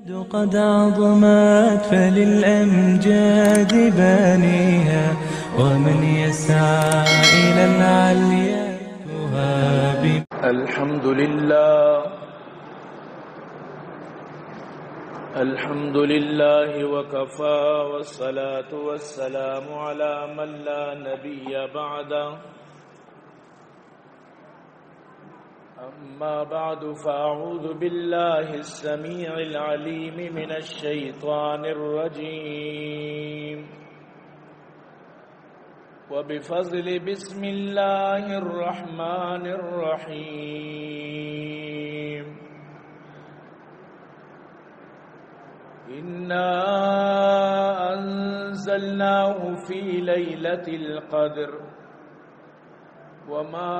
قد عظمت فللأمجاد بانيها ومن يسعى إلى العليا تهاب. الحمد لله وكفى والصلاة والسلام على من لا نبي بعده. أما بعد فأعوذ بالله السميع العليم من الشيطان الرجيم وبفضل بسم الله الرحمن الرحيم إنا أنزلناه في ليلة القدر وما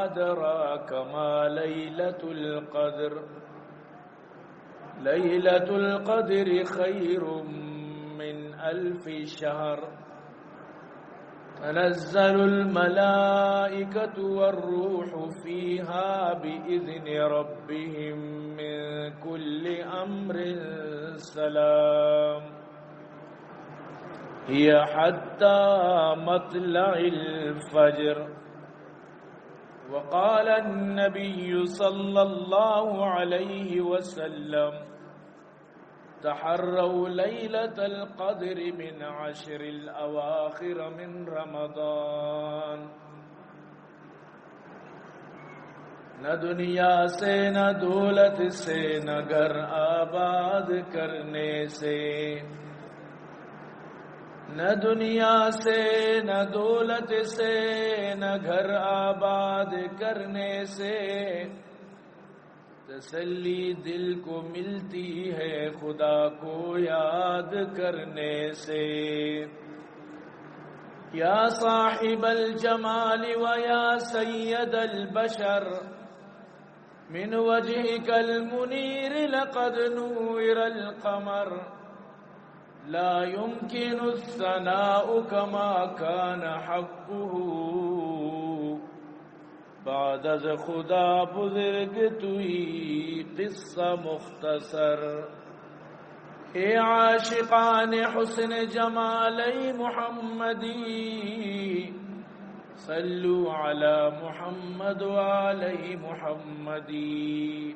أدراك ما ليلة القدر. ليلة القدر خير من 1000 شهر. تنزل الملائكة والروح فيها بإذن ربهم من كل أمر سلام. هي حتى مطلع الفجر. وقال النبي صلى الله عليه وسلم تحروا ليلة القدر من 10 الأواخر من رمضان. نہ دنیا سے نہ دولت سے نہ گھر آباد کرنے سے. نہ دنیا سے نہ دولت سے نہ گھر آباد کرنے سے تسلی دل کو ملتی ہے خدا کو یاد کرنے سے. یا صاحب الجمال و یا سید البشر من وجهك المنیر لقد نور القمر. لا يمكن الثناء كما كان حقه. بعد از خدا بزرگ توئی قصہ مختصر. اے عاشقان حسن جمال محمدی صلو علی محمد وعلی محمدی.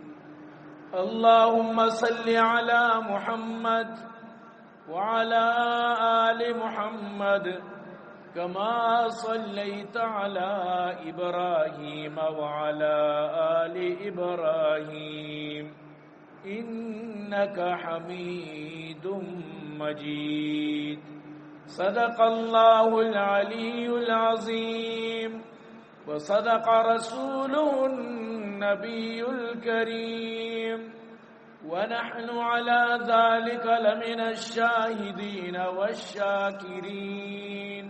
اللهم صل علی محمد وعلى آل محمد كما صليت على إبراهيم وعلى آل إبراهيم إنك حميد مجيد. صدق الله العلي العظيم وصدق رسوله النبي الكريم ونحن على ذلك لمن الشاهدين والشاكرين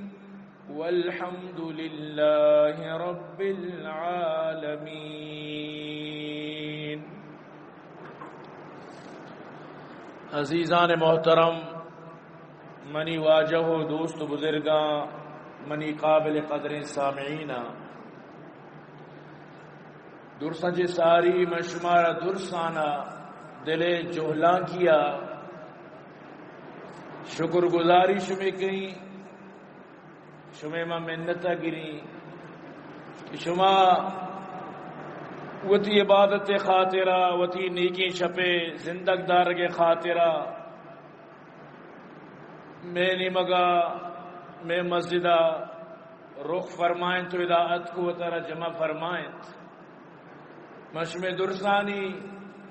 والحمد لله رب العالمين. عزیزان محترم، منی واجہ و دوست بزرگاں، منی قابل قدر سامعین، درسنج ساری مشمار درسانہ دلے جوہلاں کیا شکر گزاری شمی کہیں شمی ما منتا گریں کہ شما وتی عبادت خاطرہ وتی نیکی شپے زندگ دار کے خاطرہ میں نمگا میں مسجدہ رخ فرمائیں تو اطاعت کو ترہ جمع فرمائیں. مشم درسانی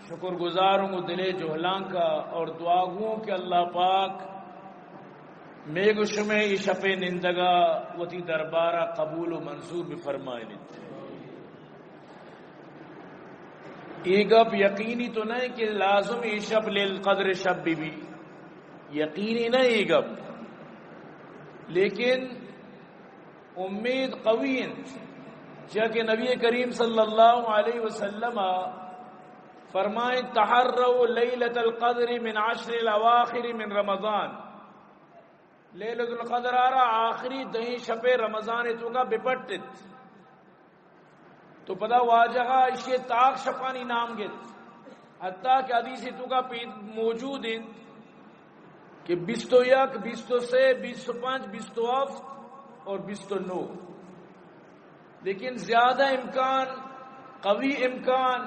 شکر گزاروں کو دلے جوہلاں کا اور دعا گوں کہ اللہ پاک میں گشمے شپ نندگا وتی دربارہ قبول و منظور بھی فرمائے. یہ گپ یقینی تو نہیں کہ لازم یہ شب للقدر شب بھی یقینی نہیں یہ گپ، لیکن امید قوی جا کہ نبی کریم صلی اللہ علیہ وسلم فرمائیں تحروا لیلۃ القدر من 10 الاواخر من رمضان. لیلۃ القدر آرہ آخری دہیں شب رمضان تو کا بپٹت تو پدا واجہا اسے تاک شپانی نام گت حتیٰ کہ حدیثی تو کا موجود ہیں کہ 21 23 25 27 اور 29، لیکن زیادہ امکان، قوی امکان،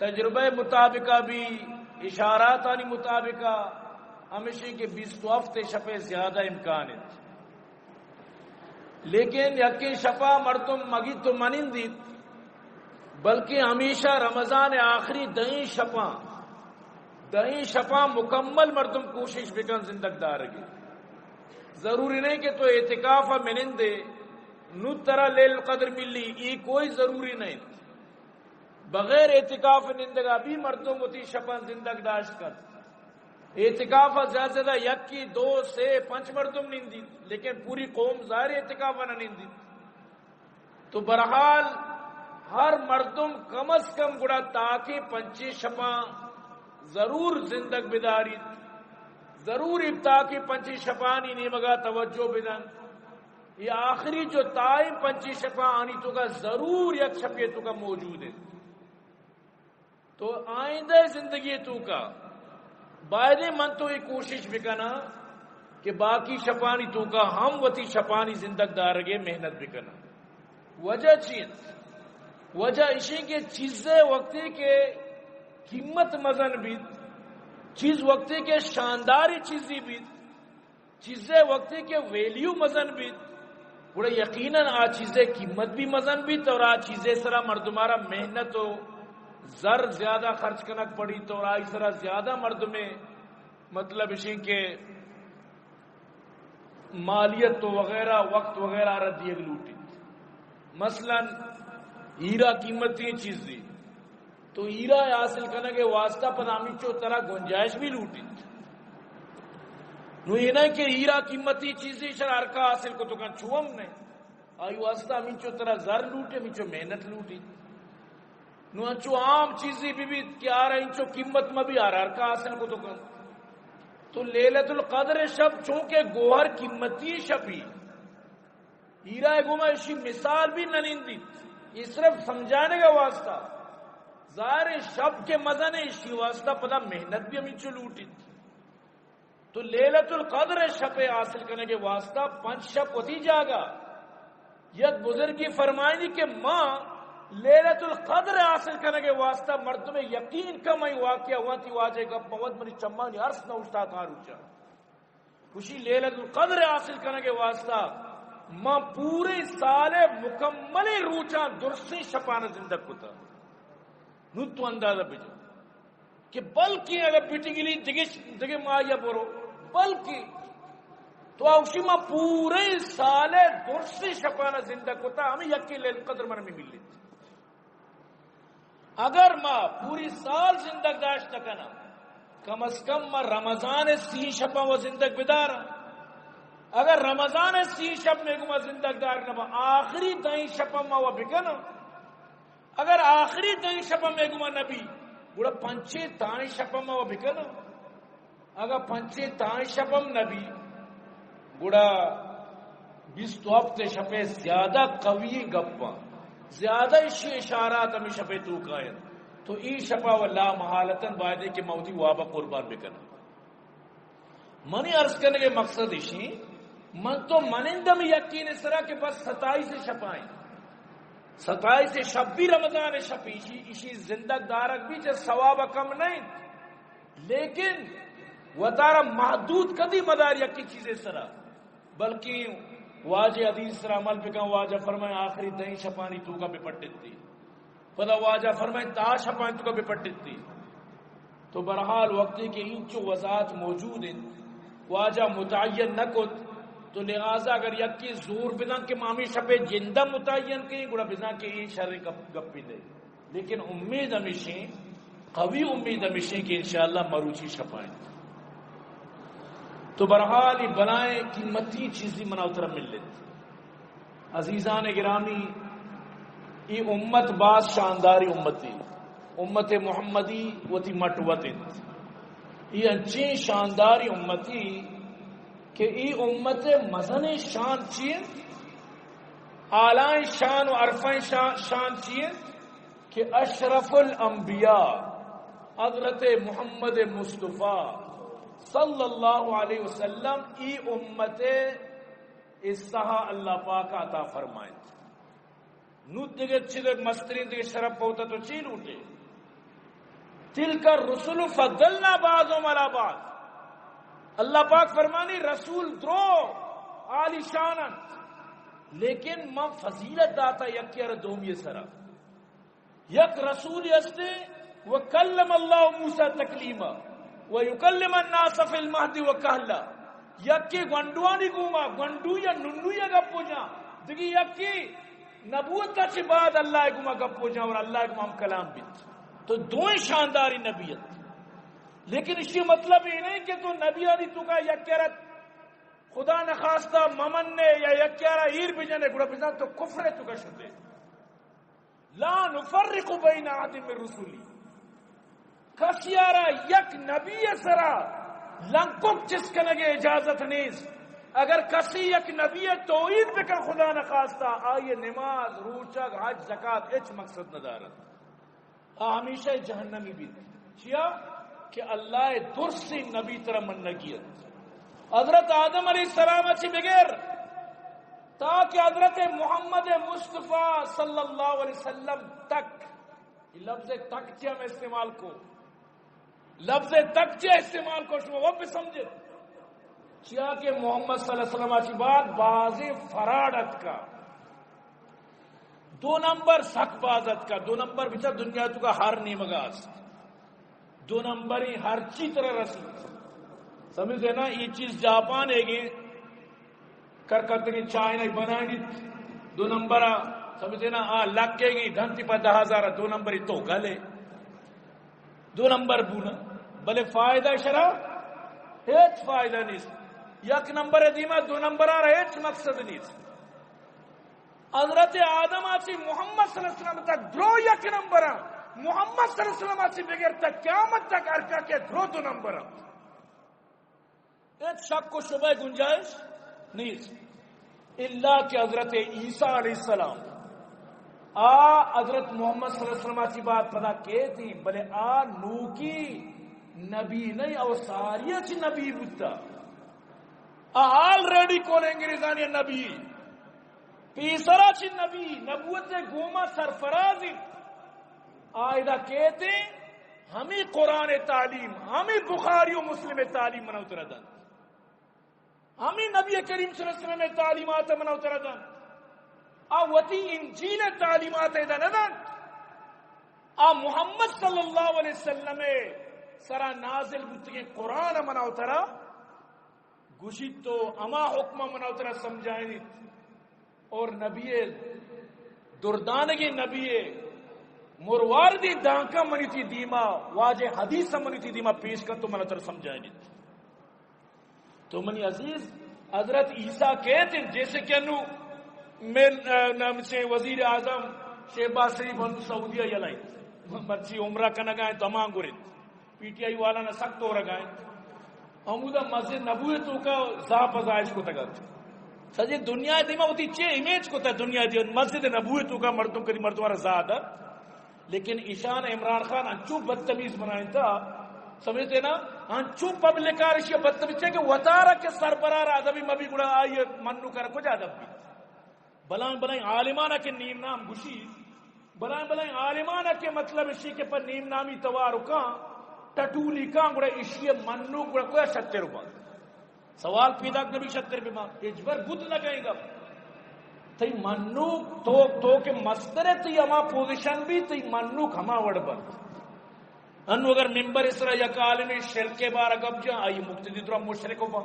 تجربہ مطابقہ بھی اشارات آنی مطابقہ ہمیشہ کے 27 شپے زیادہ امکان ہے، لیکن یقین شفا مردم مگی تو منندید، بلکہ ہمیشہ رمضان آخری دہیں شپا مکمل مردم کوشش بکن زندگ دار گی. ضروری نہیں کہ تو اعتکاف منندے نو ترا لیل قدر ملی، ای کوئی ضروری نہیں. بغیر اعتکاف نندگا بھی مردم ہوتی شپن زندگ داشت کر. اعتکاف زیادہ زیادہ یکی 2 سے 5 مردم نندی، لیکن پوری قوم ظاہر اعتکاف نہ نندی. تو برحال ہر مردم کم از کم گڑا تاکہ 5 شپاں ضرور زندگ بداری، ضرور ابتا کی 5 شپانی نیمگا توجہ بدن. یہ آخری جو تائم 5 شپاں آنی تو کا ضرور یک شپے تو کا موجود ہے. تو آئندہ زندگی تو کا باید من تو یہ کوشش بکنا کہ باقی شپانی تو کا ہم وتی شپانی زندگ دارگے محنت بکنا. وجہ چیز وجہ اسی کے چیزیں وقتی کے قیمت مزن بیت، چیز وقتی کے شانداری چیزی بیت، چیزیں وقتی کے ویلیو مزن بیت، بڑے یقیناً آ چیزیں قیمت بھی مزن بیت اور آ چیزیں سرا مردمارا محنت ہو زر زیادہ خرچ کنک پڑی تو اور آئی سرا زیادہ مردمیں مطلب اسی کے مالیت تو وغیرہ وقت وغیرہ ردیگ لوٹی. مثلا ہیرا قیمتی چیز دی تو ہیرا حاصل کرنے کے واسطہ پدامی چو طرح گنجائش بھی لوٹی. نو یہ نہیں کہ ہیرا قیمتی چیزی شرارکا حاصل کو تو کن چھوم نہیں آئی واسطہ ہمیں چو طرح زر لوٹے ہمیں چو محنت لوٹی. نو انچو عام چیزی بھی کیا آ رہا انچو قیمت میں بھی آرارکا حاصل کو تو کن. تو لیلت القدر شب چونکہ گوہر قیمتی شبی ہیرا گما اسی مثال بھی ننندی، یہ صرف سمجھانے کا واسطہ. ظاہر شب کے مزن اسی واسطہ پتہ محنت بھی ہمیں چو لوٹی. تو لیلت القدر شب حاصل کرنے کے واسطہ 5 شب ہوتی جاگا. یک بزرگی فرمائنی کہ ماں لیلت القدر حاصل کرنے کے واسطہ مردم یقین کم ہی واقعہ ہوا تھی واجہ کا بہت منی چمانی عرص نہ اٹھتا کار اچھا خوشی لیلت القدر حاصل کرنے کے واسطہ ماں پورے سال مکمل روچا درسی شپانہ زندگ کو تھا. نو تو اندازہ بجو کہ بلکہ اگر بیٹی کے لیے جگہ ماں یا برو بلکہ تو اوشی ماں پورے سال درسی شپانہ زندگ کو تھا ہمیں یکی لیلت القدر من میں ملی. اگر ماں پوری سال زندگ داشت کنا کم از کم ماں رمضان 30 شپاں و زندگ بدارا. اگر رمضان 30 شب میں گما زندگ دار نبا آخری 10 شپاں ماں و بکنا. اگر آخری 10 شپاں میں گما نبی بڑا 5 شپاں ماں و بکنا. اگر 5 شپاں نبی بڑا 20 ہفتے شپے زیادہ قوی گپاں زیادہ اسی اشارات ہمیں شپے تو قائد تو ای شپا واللہ محالتاً بائدے کے موتی وابا قربان بکنا. منی عرض کرنے کے مقصد اسی من تو منندم یقین اس طرح کہ بس 27 شپائیں 27 شب بھی رمضان شپی اسی زندگ دارک بھی جس ثواب کم نہیں، لیکن وہ تارا محدود کدی مدار یکی چیزیں سرا بلکہ واجہ حدیث سر عمل بکن. واجہ فرمائے آخری 10 شپانی تو کا بپٹت تھی پدا واجہ فرمائے 10 شپانی تو کا بپٹت تھی. تو برحال وقتی کے انچو وضاحت موجود ہیں واجہ متعین نہ کت تو لہذا اگر یکی زور بدن کے مامی شپے جندہ متعین کہیں گوڑا بدن کے یہ شر گپی دے، لیکن امید ہمیشیں قوی امید ہمیشیں کہ انشاءاللہ مروچی شپائیں. تو برحال ہی بنائے قیمتی چیزی منا اترا مل لیتی. عزیزان گرامی یہ امت باز شانداری امتی امت محمدی وتی مٹوتی یہ اچھی شانداری امتی کہ یہ امت مزن شان چیز اعلی شان و عرفیں شان چیز کہ اشرف الانبیاء حضرت محمد مصطفیٰ صلی اللہ علیہ وسلم ای امت اسہا اللہ پاک عطا فرمائیں نو دیگه چیز مسترین دیگه شرف ہوتا تو چی لوٹے تلک الرسل فضلنا بعضهم على بعض اللہ پاک فرمانی رسول درو عالی شانت لیکن ما فضیلت داتا یکی دوم یہ سرا یک رسول یستے وکلم اللہ موسیٰ تکلیما ویکلم الناس فی المہدی وکہلا یکی گنڈوانی گوما گنڈو یا ننڈو یا گپو جا دیکھی یکی نبوت کا چھ بعد اللہ گوما گپو جا اور اللہ گوما ہم کلام بیت تو دوئیں شانداری نبیت لیکن اس کی مطلب یہ نہیں کہ تو نبی آدھی تو کا یکیرت خدا نخواستہ ممن نے یا یکیارہ ایر بجنے گڑا بجنے تو کفر تو کا شدے لا نفرق بین احد من رسولی کسیارہ یک نبی سرا لنکک جس کے لگے اجازت نیز اگر کسی یک نبی توحید بکر خدا نخواستہ آئیے نماز روچک حج زکاة اچ مقصد ندارت ہمیشہ جہنمی بھی کیا کہ اللہ درسی نبی طرح منگیت حضرت آدم علیہ السلام اچھی بغیر تاکہ حضرت محمد مصطفیٰ صلی اللہ علیہ وسلم تک لفظ تک کیا میں استعمال کو لفظ تک کیا استعمال کو شما وہ بھی سمجھے کیا کہ محمد صلی اللہ علیہ وسلم اچھی بات بازی فرادت کا دو نمبر سک بازت کا دو نمبر بچا دنیا تو کا ہر نیمگاز دو نمبر ہی ہر چی طرح رسید سمجھے نا یہ چیز جاپان ہے گی کرکتے کی چائنا بنائیں گی دو نمبر سمجھے نا لکے گی دھنتی پر 10,000 دو نمبر ہی تو گلے دو نمبر بونا بلے فائدہ شرح ایچ فائدہ نہیں یک نمبر دیما دو نمبر آ رہا ایچ مقصد نہیں حضرت آدم آچی محمد صلی اللہ علیہ وسلم تک درو یک نمبر محمد صلی اللہ علیہ وسلم آچی بغیر تک قیامت تک ارکا کے درو دو نمبر ایک شک کو شبہ گنجائش نہیں اللہ کہ حضرت عیسیٰ علیہ السلام حضرت محمد صلی اللہ علیہ وسلم آچی بات پدا کہ تھی بلے نو کی نبی نہیں اور ساری اچھی نبی بودتا آلریڈی کون انگریزانی نبی تیسرا چھ نبی نبوت گوما سرفرازی آئیدہ کہتے ہمیں قرآن تعلیم ہمیں بخاری و مسلم تعلیم مناو تردن ہمیں نبی کریم صلی اللہ علیہ وسلم تعلیمات مناو تردن آواتی انجیل تعلیمات ندن محمد صلی اللہ علیہ وسلم سرا نازل بودتے قرآن مناو ترہ گوشید تو اما حکمہ مناو ترہ سمجھائیں اور نبی دردانگی نبی مرواردی دانکا منی تھی دیما واجہ حدیث منی تھی دیما پیش کر تو منہ تر سمجھائیں تو منی عزیز حضرت عیسیٰ کہتے ہیں جیسے کہ انہوں میں نام سے وزیر اعظم شہباز شریف انہوں سعودیہ یلائیں مرچی عمرہ کا نگائیں تمام گرد پی ٹی آئی والا نہ سخت ہو رگائیں ہمودہ مسجد نبوتوں کا ذاپ ازائش کو تگت سجے دنیا دیما ہوتی چے امیج کو تا دنیا دی مسجد نبوتوں کا مردوں کری مردوں والا زیادہ لیکن ایشان عمران خان انچو بدتمیز بنائیں تھا سمجھتے نا انچو پبلکارشی بدتمیز ہے کہ وطارہ کے سربرار آدمی مبی گڑا آئیے منو کر کچھ آدم بھی بلائیں عالمانہ کے نیم نام گوشی بلائیں عالمانہ کے مطلب اسی کے پر نیم نامی توارکاں ٹٹولی کاں گڑا اسی منو گڑا کوئی 70 روپا سوال پیدا نبی 70 بیمار اجبر بدھ لگائیں گا تی منوک تو کہ مستر تی اما پوزیشن بھی تی منوک ہما وڑ بند انو اگر ممبر اس طرح یک عالمی شرک بارا گب جا آئی مقتدی درہ مشرک ہو با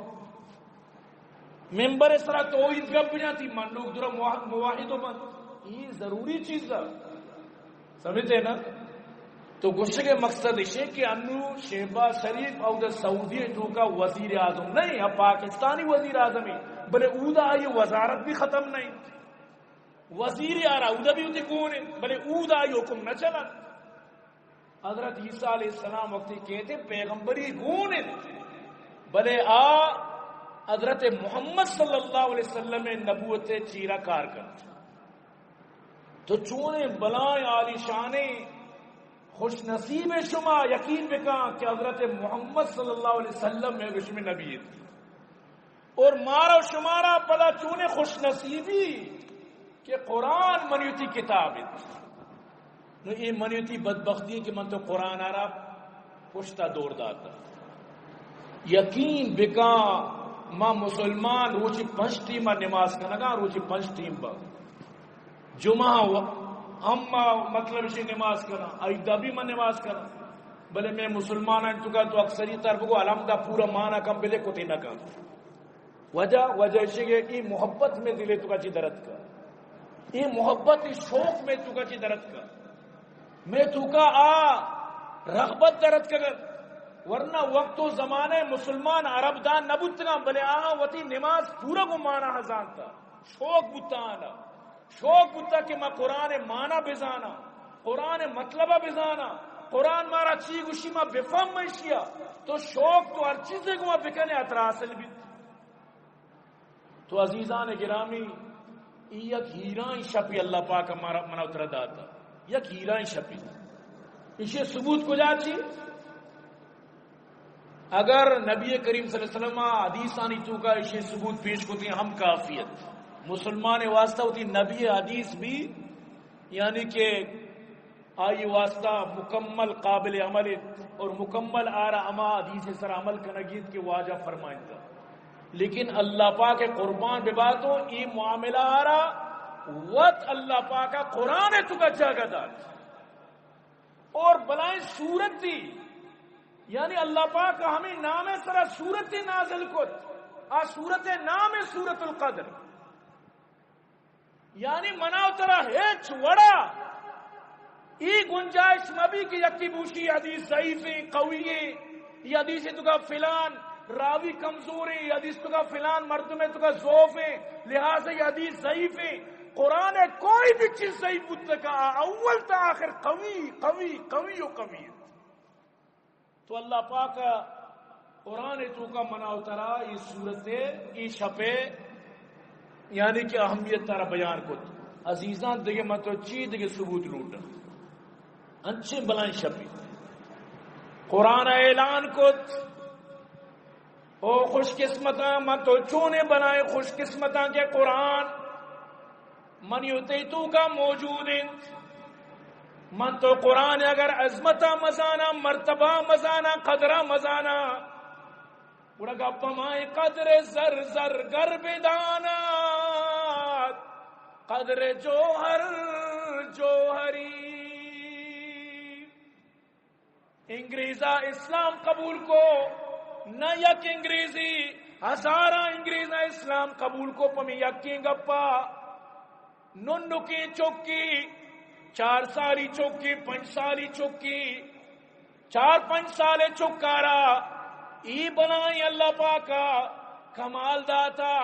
ممبر اس طرح توحید گب جا تی منوک درہ مواحد ہو بند یہ ضروری چیز ہے سمجھتے نا تو گوشت کے مقصد ہے کہ انو شہباز شریف اور سعودی جو کا وزیر اعظم نہیں اب پاکستانی وزیر اعظم ہے بلے اودا یہ وزارت بھی ختم نہیں وزیر آ رہا اودا بھی ہوتی کون ہے بلے اودا یہ حکم نہ چلا حضرت عیسیٰ علیہ السلام وقتی کہتے پیغمبری کون ہے بلے حضرت محمد صلی اللہ علیہ وسلم نبوت چیرہ کار کرتا تو چونے بلائیں عالی شانے خوش نصیب شما یقین بکا کہ حضرت محمد صلی اللہ علیہ وسلم میں گشم نبی تھی اور مارا شمارا پدا چونے خوش نصیبی کہ قرآن منیتی کتاب نو یہ منیتی بدبختی کہ من تو قرآن آ رہا پشتا دور داتا یقین بکا ما مسلمان روچی 5 ٹیم نماز کنگا روچی 5 ٹیم با جمعہ ہم مطلب اسی نماز کرنا ایدہ بھی میں نماز کرنا بلے میں مسلمان ہیں تو اکثری طرف کو علم دا پورا مانا کم بلے کتی نہ کم وجہ اسی کہ محبت میں دلے تو کا چی درد کا یہ محبت اس شوق میں تو کا چی درد کا میں تو کا رغبت درد کا ورنہ وقت و زمانے مسلمان عرب دان نبوتنا بلے وطی نماز پورا کو مانا ہزان تھا شوق بتا آنا شوق بتا کہ میں قرآن مانا بزانا قرآن مطلبہ بزانا قرآن مارا چی گوشی ما بفهم میشیا تو شوق تو ہر چیزیں کو ما بکنے اتراصل بھی تو عزیزان گرامی یک ہیران شپی اللہ پاک ہمارا منا اترا داتا یک ہیران شپی اسے ثبوت کو جاچی اگر نبی کریم صلی اللہ علیہ وسلم حدیث آنی تو کا اسے ثبوت پیش کو تھی ہم کافیت مسلمان واسطہ ہوتی نبی حدیث بھی یعنی کہ آئی واسطہ مکمل قابل عمل اور مکمل آرہ اما حدیث سر عمل کنگید کے واجہ فرمائیں گا لیکن اللہ پاک قربان بے باتوں یہ معاملہ آرہ وقت اللہ پاک کا قرآن تو کا جاگہ دات اور بلائیں سورت دی یعنی اللہ پاک کا ہمیں نام سرا سورت نازل کت سورت نام سورت القدر یعنی مناو ترا ہیچ وڑا ای گنجائش مبی کی یکی بوشی حدیث ضعیفیں قویے یہ حدیث تو کا فلان راوی کمزور ہے، حدیث تو کا فلان مرد میں تو کا ضعف ہے، لہذا یہ حدیث ضعیف ہے. قرآن ہے کوئی بھی چیز ضعیف متقا اول تا آخر قوی قوی قوی و قوی. تو اللہ پاک قرآن تو کا منع اترا یہ صورت یہ شپے یعنی کہ اہمیت تارا بیان کو عزیزان دیکھے میں تو چیز دیکھے ثبوت لوٹا انچے بلائیں شپی قرآن اعلان کو او خوش قسمتاں من تو چونے بنائے خوش قسمتاں کے قرآن من یوتے تو کا موجود ہیں من تو قرآن اگر عظمتہ مزانا مرتبہ مزانا قدرہ مزانا بڑا گپا مائے قدر زر زر گر بدانا قدر جوہر جوہری. انگریزہ اسلام قبول کو نہ یک انگریزی ہزارہ انگریزہ اسلام قبول کو پمی یکی گپا ننکی چوکی 4 سالی چوکی 5 سالی چوکی 4-5 سالے چکارا ای بنائی اللہ پاکا کمال داتا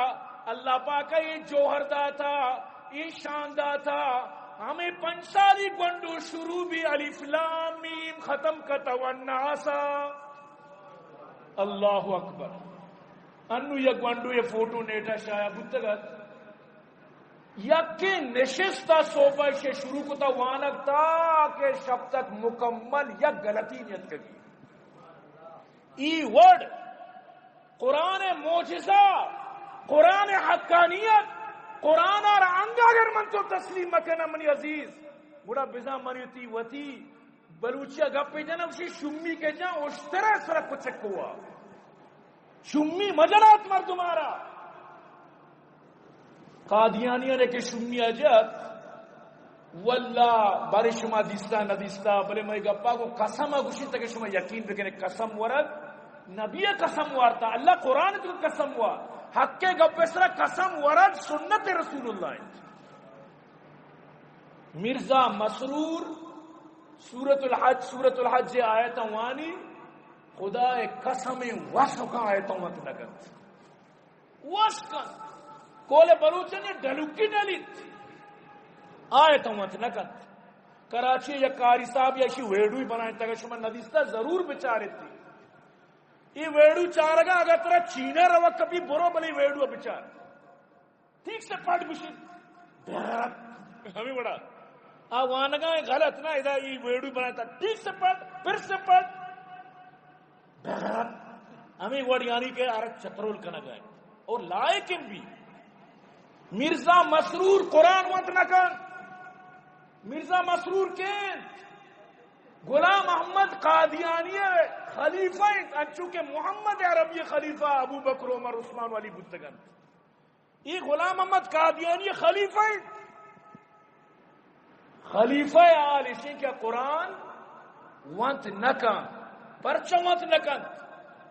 اللہ پاکا یہ جوہر داتا یہ شان داتا ہمیں 5 سالی گنڈو شروع بھی الف لام میم ختم کتا والناسا. اللہ اکبر. انو یک گنڈو یہ فوٹو نیٹا شایا بودتگت یکی نشستہ صوفہ سے شروع کتا وانکتا کہ شب تک مکمل یک غلطی نیت کری. ای ورڈ قرآن معجزہ قرآن حقانیت قرآن اور انگا اگر من تو تسلیم مکنا منی عزیز بڑا بزا منیتی وطی بلوچیا گپے جنم سی شمی کے جاں اشترہ سرک کو چکوا شمی مجرات مردمارا قادیانیوں نے کہ شمی اجت واللہ بارے شما دیستا ندیستا بلے میں گپا کو قسم اگوشی تک شما یقین بکنے قسم ورد نبی قسم وارتا اللہ قرآن تو قسم وار حق کے گپے سرا قسم ورد سنت رسول اللہ. مرزا مسرور سورت الحج آیت وانی خدا قسم وسکا آیتوں مت نگت وسکا کولے بلوچن یہ ڈلوکی ڈلیت آیتوں مت نگت. کراچی یا کاری صاحب یا شی ویڈوی بنائیں تک شما ندیستا ضرور بچارے تھی یہ ویڈو چارگا اگر ترہ چینے روا کبھی برو بلی ویڈو بچار ٹھیک سے پڑھ بشید ہمیں بڑا آوانگاہ غلط نہ ادا یہ ویڈیو بنایا تھا ٹھیک سے پڑھ پھر سے پڑھ بغیرت ہمیں وڑیانی کے عرق چترول کا نگائے اور لائکن بھی مرزا مسرور قرآن وانت نکن مرزا مسرور کے غلام محمد قادیانی خلیفہ انچو کہ محمد عربی خلیفہ ابو بکر عمر عثمان والی بتگن یہ غلام محمد قادیانی خلیفہ آل اسی کیا قرآن وانت نکن پرچہ وانت نکن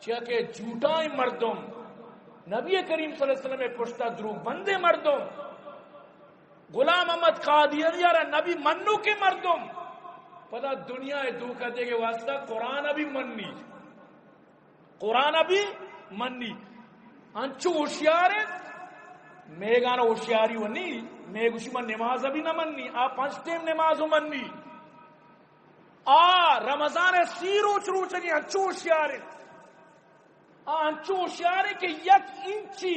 چاکہ جھوٹائیں مردم نبی کریم صلی اللہ علیہ وسلم پشتہ دروگ بندے مردم غلام محمد قادیانی یارا نبی منو کے مردم پتہ دنیا دھوکہ دے کے واسطہ قرآن ابھی منی انچو ہوشیار ہے میں گانا ہوشیاری ونی میں گوشی من نماز ابھی نہ منی پانچ ٹائم نماز منی رمضان سیرو چرو چنی انچو ہوشیار ہے انچو ہوشیار ہے کہ یک انچی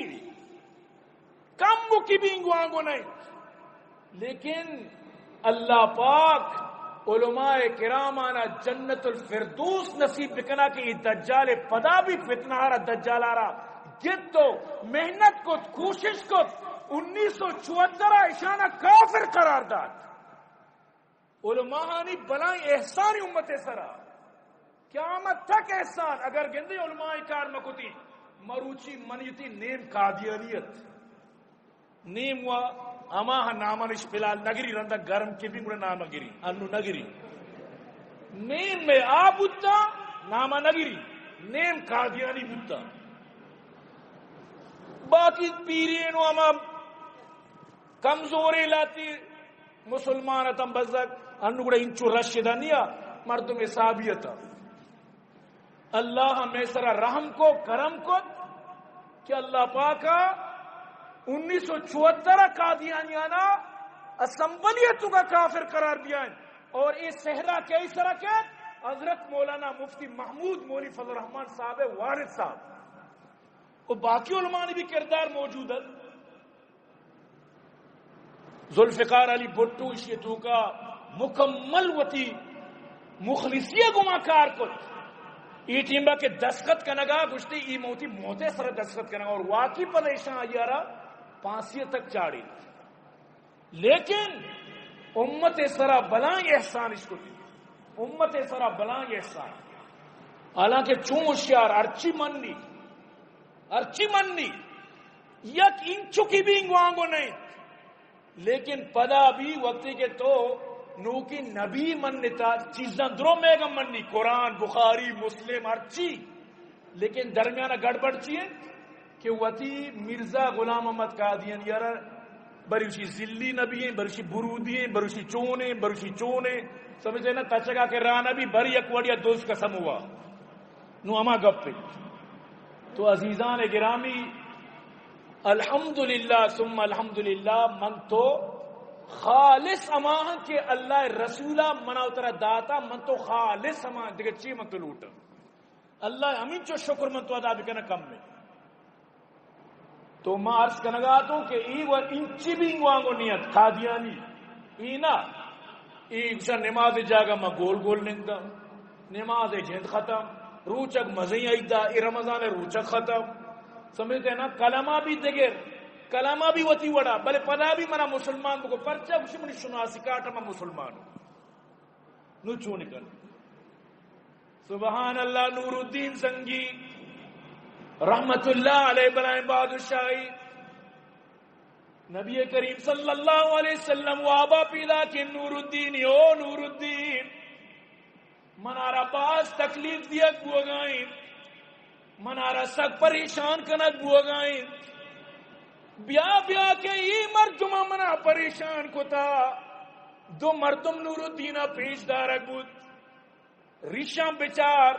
کم کی بھی انگوانگو نہیں لیکن اللہ پاک علماء کرامانا جنت الفردوس نصیب بکنا کہ یہ دجال پدا بھی فتنہ رہا دجال رہا جد تو محنت کو کوشش کو 1974 اشانہ کافر قرار داد علماء نے بلائیں احسانی امت سرا قیامت تک احسان اگر گندے علماء کار مکتی مروچی منیتی نیم قادیانیت نیم و اما نامانش پلال نگری رندہ گرم کی بھی مڑے نام نگری انو نگری نیم میں بودتا ناما نگری نیم قادیانی بودتا باقی پیرین و اما کمزوری لاتی مسلمان اتم بزک انو گڑا انچو رشدہ نیا مردم حسابیتا اللہ ہمیں سرا رحم کو کرم کو کہ اللہ پاکا 1974 قادیانیانا اسمبلیتوں کا کافر قرار دیا ہے اور یہ صحرا کئی طرح کے حضرت مولانا مفتی محمود مولوی فضل الرحمان صاحب والد صاحب اور باقی علماء نے بھی کردار موجود ہے ذوالفقار علی بھٹو اشیتوں کا مکمل وتی مخلصیہ گما کار کو یہ ٹیمبا کے دستخط کنگا گشتی ای موتی موتے سر دستخط کنگا اور واقعی پر ایشان آئیارا پانسیہ تک چاڑی لیکن امت سرا بلائیں احسان اس کو دی امت سرا بلائیں احسان حالانکہ چون ہوشیار ارچی مننی یک انچو کی بھی انگوانگو نہیں لیکن پدا بھی وقتی کے تو نو کی نبی منتا چیزاں دروں میں گا مننی قرآن بخاری مسلم ارچی لیکن درمیانہ گڑبڑ چیئے کہ وتی مرزا غلام محمد قادیانی یار بروشی ذلی نبی ہیں بروشی برودی ہیں بروشی چونے سمجھے نا تچگا کے رانا بھی بری اکوڑیا دوست قسم ہوا نو اما گپ پہ تو عزیزان گرامی الحمدللہ ثم الحمدللہ من تو خالص امان کے اللہ رسولہ منا اترا داتا من تو خالص امان دیکھ چی من تو لوٹا اللہ امین چو شکر من تو ادا بھی کنا کم میں تو میں عرض کنگا تو کہ ای و انچی بھی انگوانگو نیت قادیانی ای نا ای بشا نماز جاگا میں گول نگدا نماز جہد ختم روچک مزیں آئی دا ای رمضان روچک ختم سمجھتے ہیں نا کلمہ بھی دگر کلمہ بھی وتی وڑا بلے پدا بھی منا مسلمان بکو پرچہ بشی منی شناسی کاٹا میں مسلمان نو چون نکل سبحان اللہ نور الدین سنگی رحمت اللہ علیہ بلائیں بادشاہی نبی کریم صلی اللہ علیہ وسلم وابا پیدا کہ نور الدین منارا باز تکلیف دیا گو گائیں منارا سک پریشان کنک گو گائیں بیا کے یہ مردم منا پریشان کو تا دو مردم نور الدین پیش دارک بود ریشام بچار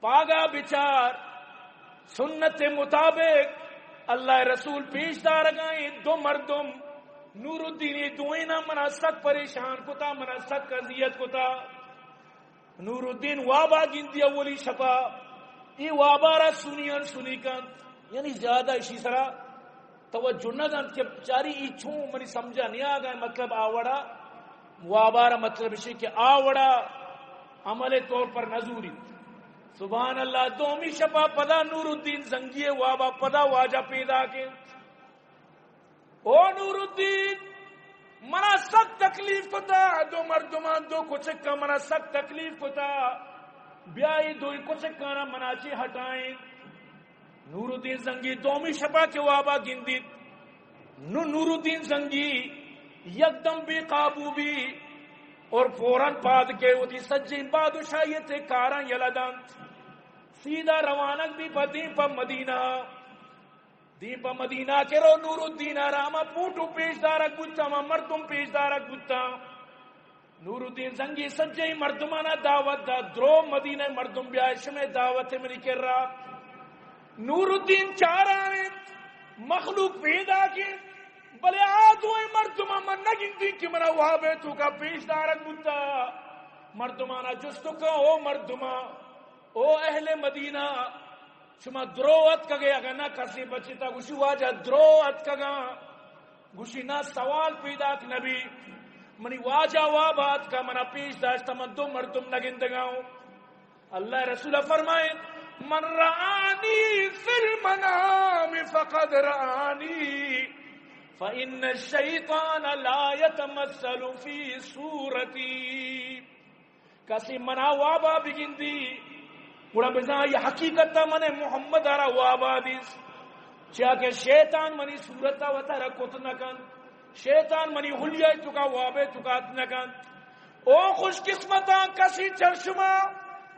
پاگا بچار سنت مطابق اللہ رسول پیش دارگائیں دو مردم نور الدین دوئینا منا سک پریشان کو تا منا سک اذیت کو تا نور الدین وابا گندی اولی شپا ای وابا را سنی کن یعنی زیادہ اسی طرح توجہ نہ دن کہ چاری ای چھوں منی سمجھا نہیں آگئے مطلب آوڑا وابارہ مطلب اسی کہ آوڑا عمل طور پر نزوری سبحان اللہ دومی شپا پدا نور الدین زنگی وابا پدا واجہ پیدا کے او نور الدین منا سخت تکلیف کتا دو مردمان دو کچھ منا سخت تکلیف کتا بیائی دو کچھ کانا مناچی ہٹائیں نور الدین زنگی دومی شپا کے وابا گندید نور الدین زنگی یکدم بھی قابو بھی اور فوراً پاد کے وہ دی سجین بادشاہیت کاراں یلدان سیدھا روانک بھی پا دین پا مدینہ کے رو نور الدین آراما پوٹو پیش دارک بودتا مردم پیش دارک بودتا نور الدین زنگی سجی مردمانہ دعوت دا درو مدینہ مردم بیائش میں دعوت منی کر رہا نور الدین چارائیں مخلوق پیدا کی بلے آدھوئے مردمان من نگندی کہ منا وہاں بیتو کا پیش دارک بودتا مردمانہ جستو کا او مردمان او اہل مدینہ شما دروت کگے اگر نہ کسی بچتا گوشی واجہ دروت کگا گوشی نہ سوال پیدا کہ نبی منی واجہ وابات کا منا پیش داشتا من دو مردم نگندگاؤں اللہ رسول فرمائے من رآنی فی المنام فقد رآنی فإن الشیطان لا يتمثل فی صورتی کسی منا وابا بگندی بڑا بزا یہ حقیقت من محمد آرہ وابادیس چاکہ شیطان منی صورتا وطا رکھت نکن شیطان منی حلیہ چکا وابے چکات نکن او خوش قسمتا کسی چرشما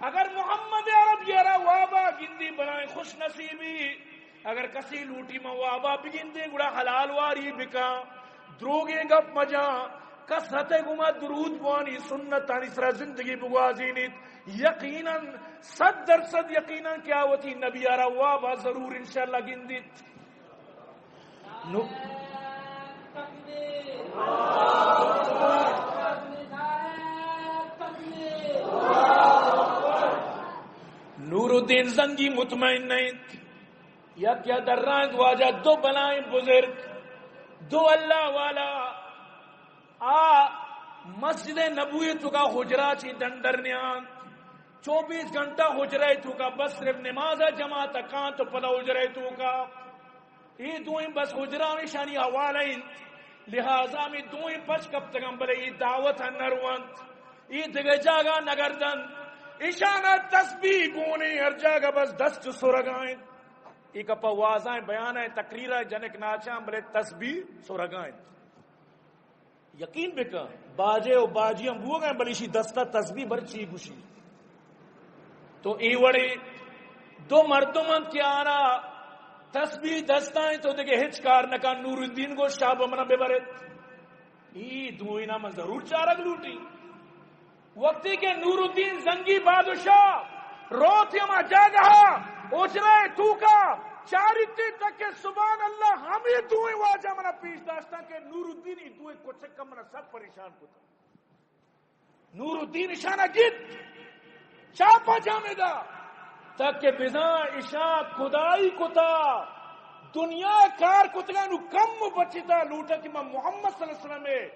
اگر محمد عرب یارہ وابا گندی بنائیں خوش نصیبی اگر کسی لوٹی میں وابا بگندے گڑا حلال واری بکا دروگیں گپ مجا کسرت گما درود بوانی سنت آنی سرا زندگی بگوازینیت یقیناً 100% یقیناً کیا ہوتی نبی آرہ وابا ضرور انشاءاللہ گندیت نور الدین زنگی مطمئن نہیں یا کیا در رائیں واجہ دو بلائیں بزرگ دو اللہ والا مسجد نبوی تو کا حجرہ چی دندرنیان 24 گھنٹہ حجرہ تو کا بس صرف نماز جماعت کان تو پدا حجرہ تو کا یہ دوئیں بس حجرہ میں شانی حوالین لہذا میں دوئیں پچ کب تکم بلے یہ دعوت نروانت یہ دگے جاگا نگردن اشانہ تسبیح گونے ہر جاگا بس دست سرگائیں ایک اپا وازائیں بیانائیں تقریرہ جنک ناچاں بلے تسبیح سرگائیں یقین بکا باجے و باجی ہم وہ گئے بلیشی دستہ تسبیح برچی گوشی تو ای وڑی دو مردمان کی آنا تسبیح دستائیں تو دیکھے ہچ کار نکا نور الدین کو شاب امنا بے برد ای دوئینا من ضرور چارک لوٹی وقتی کہ نور الدین زنگی بادشاہ روتی ہما جاگہ اوچرائے تو کا چاریتی تک کہ سبحان اللہ ہمیں دوئیں واجہ منا پیش داشتا کہ نور الدین ہی دوئیں کچھ کم منا سب پریشان کتا نور الدین اشانہ گت چاپا جامے دا تک کہ بزان اشان خدائی کتا دنیا کار کتگا نو کم بچتا لوٹا کہ میں محمد صلی اللہ علیہ وسلم میں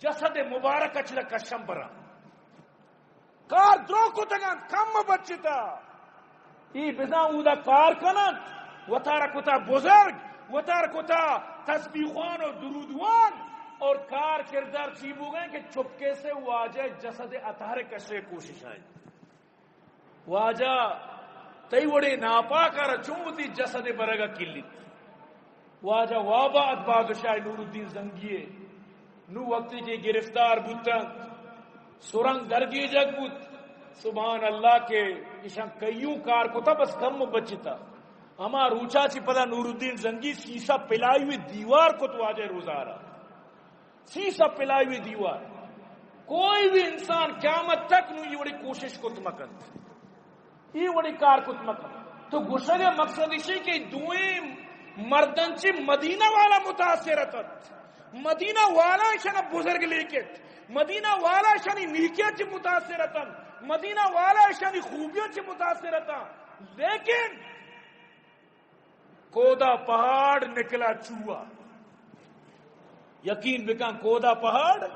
جسد مبارک اچھلا کشم برا کار درو کتگا کم بچتا ای بزان اودا کار کنن وطار کتا بزرگ وطار کتا تسبیحوان و درودوان اور کار کردار چیبو گئے کہ چھپکے سے واجہ جسد اطہر کشے کوشش آئے واجہ تی وڑے ناپا کر چومتی جسد برگا کلیت واجہ وابعت بادشاہ نور الدین زنگیے نو وقتی کے گرفتار بوتا سرنگ درگی جگ بوت سبحان اللہ کے اشان کئیوں کار کو تھا بس کم بچتا ہما روچا چی پدا نور الدین زنگی سیسا پلائی ہوئی دیوار کو تو آجے روزارا سیسا پلائی ہوئی دیوار کوئی بھی انسان قیامت تک نو یہ بڑی کوشش کو تمکن یہ بڑی کار کو تمکن تو گسرے مقصد اسی کہ دوئیں مردن چی مدینہ والا متاثرت مدینہ والا شنا بزرگ لیکت مدینہ والا شنی نیکیت چی متاثرتا مدینہ والا شنی خوبیوں چی متاثرتا لیکن کودا پہاڑ نکلا چوہا یقین بکن کودا پہاڑ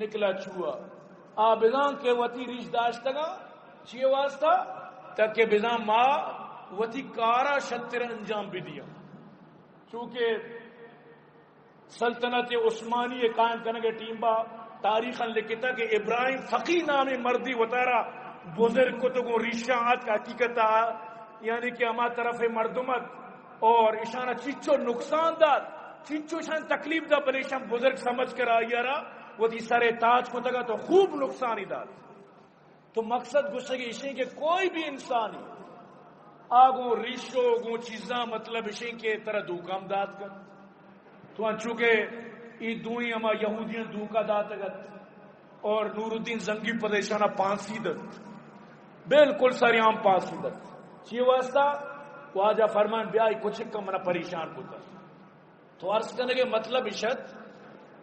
نکلا چوہا آ بزان کے وتی ریش داشتگا چیئے واسطہ تاکہ بزان ماں وتی کارا شتر انجام بھی دیا. چونکہ سلطنت عثمانی قائم کرنے کے ٹیم با تاریخاً لکھتا کہ ابراہیم فقی نامی مردی وطارہ بزرگ کو تو ریشاعت کا حقیقت یعنی کہ ہما طرف مردمت اور اشانہ چیچو نقصان داد چیچو شان تکلیف دا بلیشان بزرگ سمجھ کر آئی رہا وہ دی سارے تاج کو تگا تو خوب نقصان ہی داد. تو مقصد گشتگی اشیں کہ کوئی بھی انسانی آگوں ریشو گوں چیزاں مطلب اشیں کے طرح دوکام داد کر تو چونکہ ای دوئی اما یہودیاں دوکا داتگت اور نور الدین زنگی پدیشانہ پانسی دت بالکل ساری عام پانسی دت چی واسطہ واجہ فرمان بیائی کچھ کم منا پریشان ہوتا. تو عرض کرنے کے مطلب اشت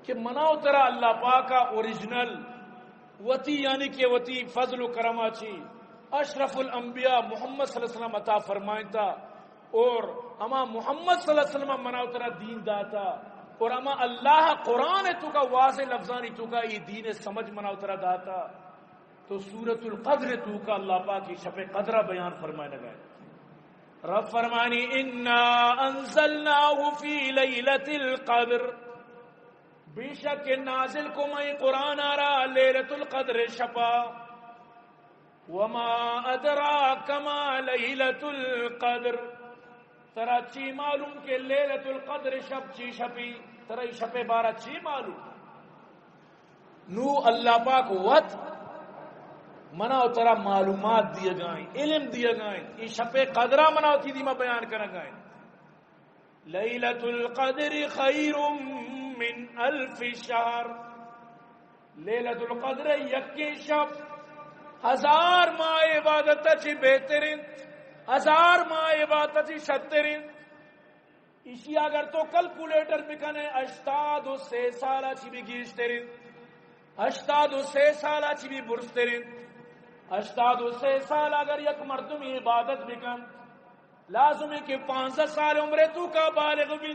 کہ مناو ترہ اللہ پاکا اوریجنل وتی یعنی کہ وتی فضل و کرما چی اشرف الانبیاء محمد صلی اللہ علیہ وسلم عطا فرمائیں تا اور اما محمد صلی اللہ علیہ وسلم مناو ترہ دین داتا اور اما اللہ قرآن تو کا واضح لفظانی تو کا یہ دین سمجھ مناو ترہ داتا. تو سورۃ القدر تو کا اللہ پاک کی شب قدرہ بیان فرمائے لگا. رب فرمانی انا انزلناہ فی لیلۃ القدر بے شک نازل کو میں قرآن آرا لیلۃ القدر شپا وما ادراک ما لیلۃ القدر ترا چی معلوم کہ لیلۃ القدر شب چی شپی ترا شپ بارہ چی معلوم. نو اللہ پاک وقت مناو ترا معلومات دیے گائیں علم دیے گائیں یہ شپ قدرہ مناو تھی دیما بیان کرنا گائیں. لیلۃ القدر خیر من الف شہر لیلۃ القدر یکی شب ہزار ماہ عبادت چی بہترین ہزار ماہ عبادت چی شترین. اسی اگر تو کلکولیٹر بکنے 83 سالہ چی بھی گیشترین 83 سالہ چی بھی برسترین 83 سال اگر یک مردم عبادت بکن لازم ہے کہ 15 سال عمرے تو کا بالغ بھی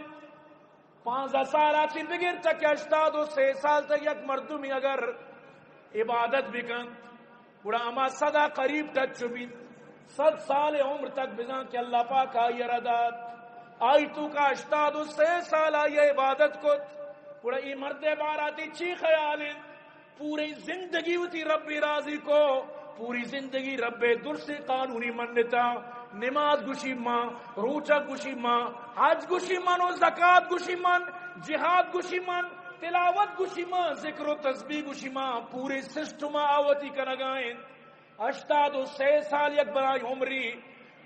15 سال آچی بگر تک 83 سال تک یک مردمی اگر عبادت بکن بڑا اما صدا قریب ٹچ بھی 100 سال عمر تک بزان کہ اللہ پاک آئی ردات آئی تو کا 83 سال آئی عبادت کو بڑا ای مرد باراتی چی خیال پوری زندگی ہوتی رب راضی کو پوری زندگی رب درس قانونی منتا نماز گوشی ماں روچہ گوشی ماں حج گوشی من و زکاة گوشی من جہاد گوشی من تلاوت گوشی ماں ذکر و تسبیح گوشی ماں پورے سسٹم آوتی کنگائیں 83 سال یک برائی عمری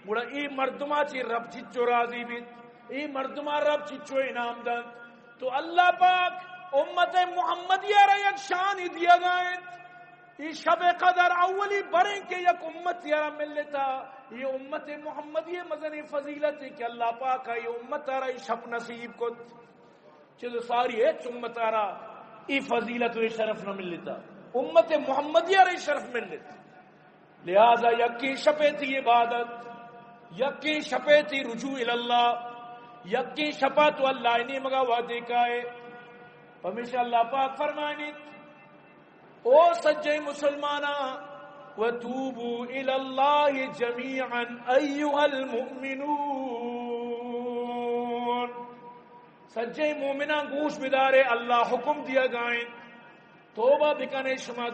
بڑا ای مردمہ چی رب چچو راضی بیت ای مردمہ رب چچو انعام دن. تو اللہ پاک امت محمدیہ را یک شانی دیا گائیں یہ شب قدر اولی بریں کہ یک امت یارا ملتا یہ امت محمدیہ مزنی فضیلت ہے کہ اللہ پاک کا یہ امت آرہ یہ شب نصیب کو چیز ساری ہے امت آرہ یہ فضیلت و شرف نہ ملتا امت محمدیہ آرہ یہ شرف ملتا. لہذا یکی شپے تھی عبادت یکی شپے تھی رجوع اللہ یکی شپا تو اللہ نے مگا وعدے کا ہے. ہمیشہ اللہ پاک فرمائنی او سجے مسلمانہ وَتُوبُوا إِلَى اللَّهِ جَمِيعًا أَيُّهَا الْمُؤْمِنُونَ سجے مومنان گوش بدارے اللہ حکم دیا گائیں توبہ بکنے شما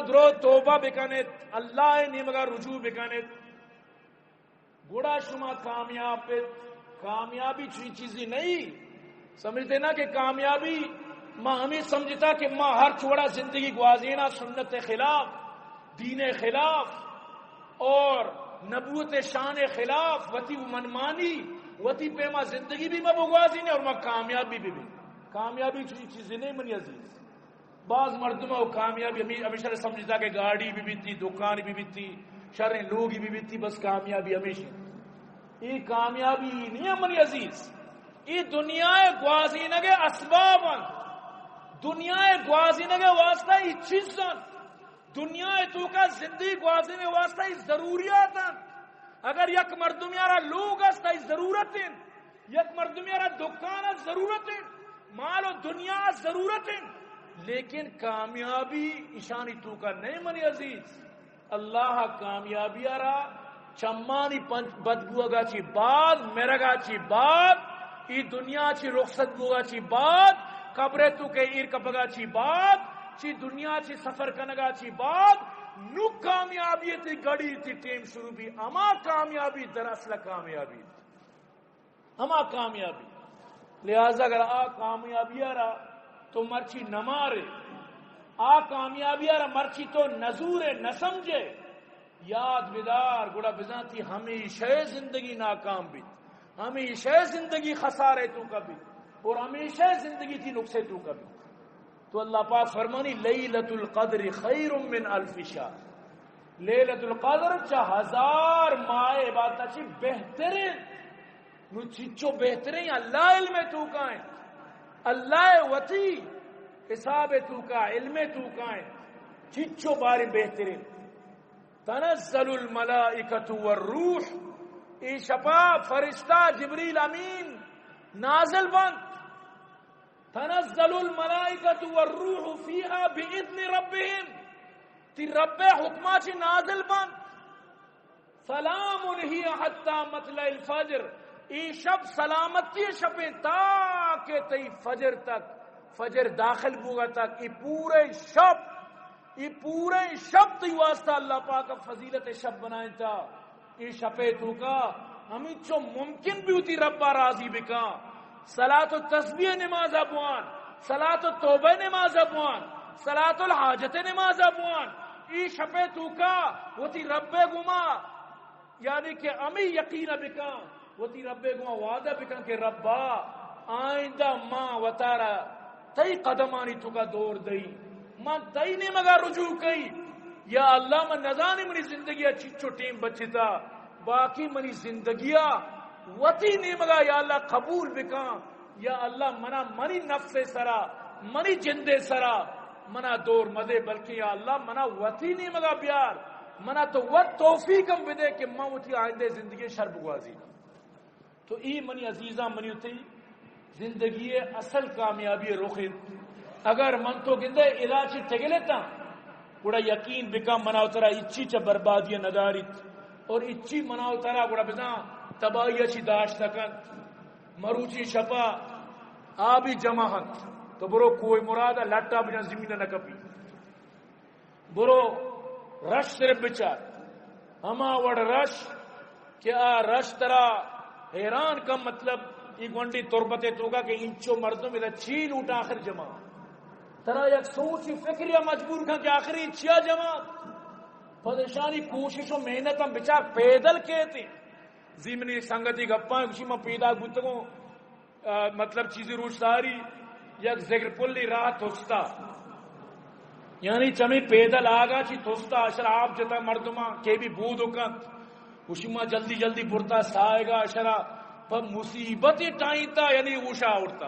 درو توبہ بکنے اللہ نے مگا رجوع بکنے گوڑا شما کامیابی چوئی چیزی نہیں سمجھتے نا کہ کامیابی ماں ہمیں سمجھتا کہ ماں ہر چھوڑا زندگی گوازینا سنت خلاف دین خلاف اور نبوت شان خلاف وتی منمانی وتی پہ ماں زندگی بھی ماں بگوازینے اور ماں کامیابی بھی کامیابی چیزیں نہیں منی عزیز. بعض مردمہ کامیابی ہمیشہ سمجھتا کہ گاڑی بھی تھی دکان بھی تھی شریں لوگ بھی تھی بس کامیابی ہمیشہ یہ کامیابی نہیں منی عزیز. یہ دنیا گوازینے کے اسباباً دنیا گوازینے کے واسطہ یہ چیزاً دنیا تو کا زندگی گوازینے واسطہ یہ ضروریات اگر یک مردمیارا لوگ استا یہ ضرورت یک مردمیارا دکان ضرورت مال و دنیا ضرورت لیکن کامیابی اشانی تو کا نہیں منی عزیز. اللہ کامیابی آرا چمانی بدبو اگا چی بعد مرگا چی بعد ای دنیا چی رخصت بوگا چی بعد قبر تو کے ایر کپگا چی بعد چی دنیا چی سفر کنگا چی بعد نو کامیابی تی گڑی تی ٹیم شروع بھی. اما کامیابی دراصل کامیابی اما کامیابی. لہذا اگر آ کامیابی آرا تو مرچی نہ مارے، آ کامیابی آرا مرچی تو نزورے نہ سمجھے. یاد بدار گڑا بزانتی ہمیشہ زندگی ناکام بھی، ہمیشہ زندگی خسارے تو کبھی، اور ہمیشہ زندگی تھی نقصے تو کبھی. تو اللہ پاک فرمانی لیلۃ القدر خیر من الف شہر. لیلۃ القدر چا 1000 ماہ عبادت چی بہترین نو چیچو بہترین. اللہ علم تو کائیں، اللہ وتی حساب تو کا، علم تو کائیں چیچو باری بہترین. تنزل الملائکۃ والروح، ای شپا فرشتہ جبریل امین نازل بند. تنزل الملائکۃ والروح فیہا باذن ربہم، تی رب حکمہ چی نازل بند. سلام ہی حتی مطلع الفجر، ای شب سلامتی شپیں تاکہ تی فجر تک، فجر داخل بوگا تک. ای پورے شب تی واسطہ اللہ پاک فضیلت شب بنائیں تا. ای شپے تو کا ہمیں چو ممکن بھی ہوتی ربا راضی بکا. صلاۃ التسبیح نماز ابوان، صلاۃ التوبہ نماز ابوان، صلاۃ الحاجت نماز ابوان. ای شپے تو کا ہوتی رب گما، یعنی کہ امی یقین بکا ہوتی رب گما وعدہ بکا کہ ربا آئندہ ماں وطارا تئی قدمانی تو کا دور دئی، من تئی نے مگا رجوع کئی. یا اللہ من نزانی منی زندگی اچھی ٹیم بچتا، باقی منی زندگیہ وطی نے مگا یا اللہ قبول بکا. یا اللہ منا منی نفس سرا، منی جندے سرا منا دور مدے، بلکہ یا اللہ منا وطی نے مگا بیار، منا تو وط توفیقم بدے کہ ماں وطی آئندے زندگی شرب گوازی. تو ای منی عزیزاں منی تی زندگی اصل کامیابی رخید. اگر من تو گندے ادا چی ٹگلیتا گوڑا یقین بکا منا اترا اچھی چا بربادی نداریت، اور اچھی منا اترا گوڑا بزا تباہی چی داشتا کن. مروچی شپا آبی جماعت تو برو کوئی مرادہ لٹا بجا زمینہ نکپی، برو رش صرف بچار ہما وڑ رش کہ آ رش ترا حیران کا مطلب ای گونڈی تربتے توگا کہ انچو مردم ادھا چیل اٹھا آخر جمع ترا یک سوچی فکریہ مجبور کھا کہ آخری چیا جمع پدشانی کوشش و محنت ہم بچار پیدل کہتے زمینی سنگتی گپاں کسی میں پیدا گتگوں مطلب چیزی روش ساری یک ذکر پلی راہ توستا، یعنی چمی پیدل آگا چی توستا اشرا آپ جتا مردمہ کہ بھی بود اکت اسی میں جلدی جلدی برتا سائے گا اشرا پر مصیبت ٹائیتا، یعنی اوشا اڑتا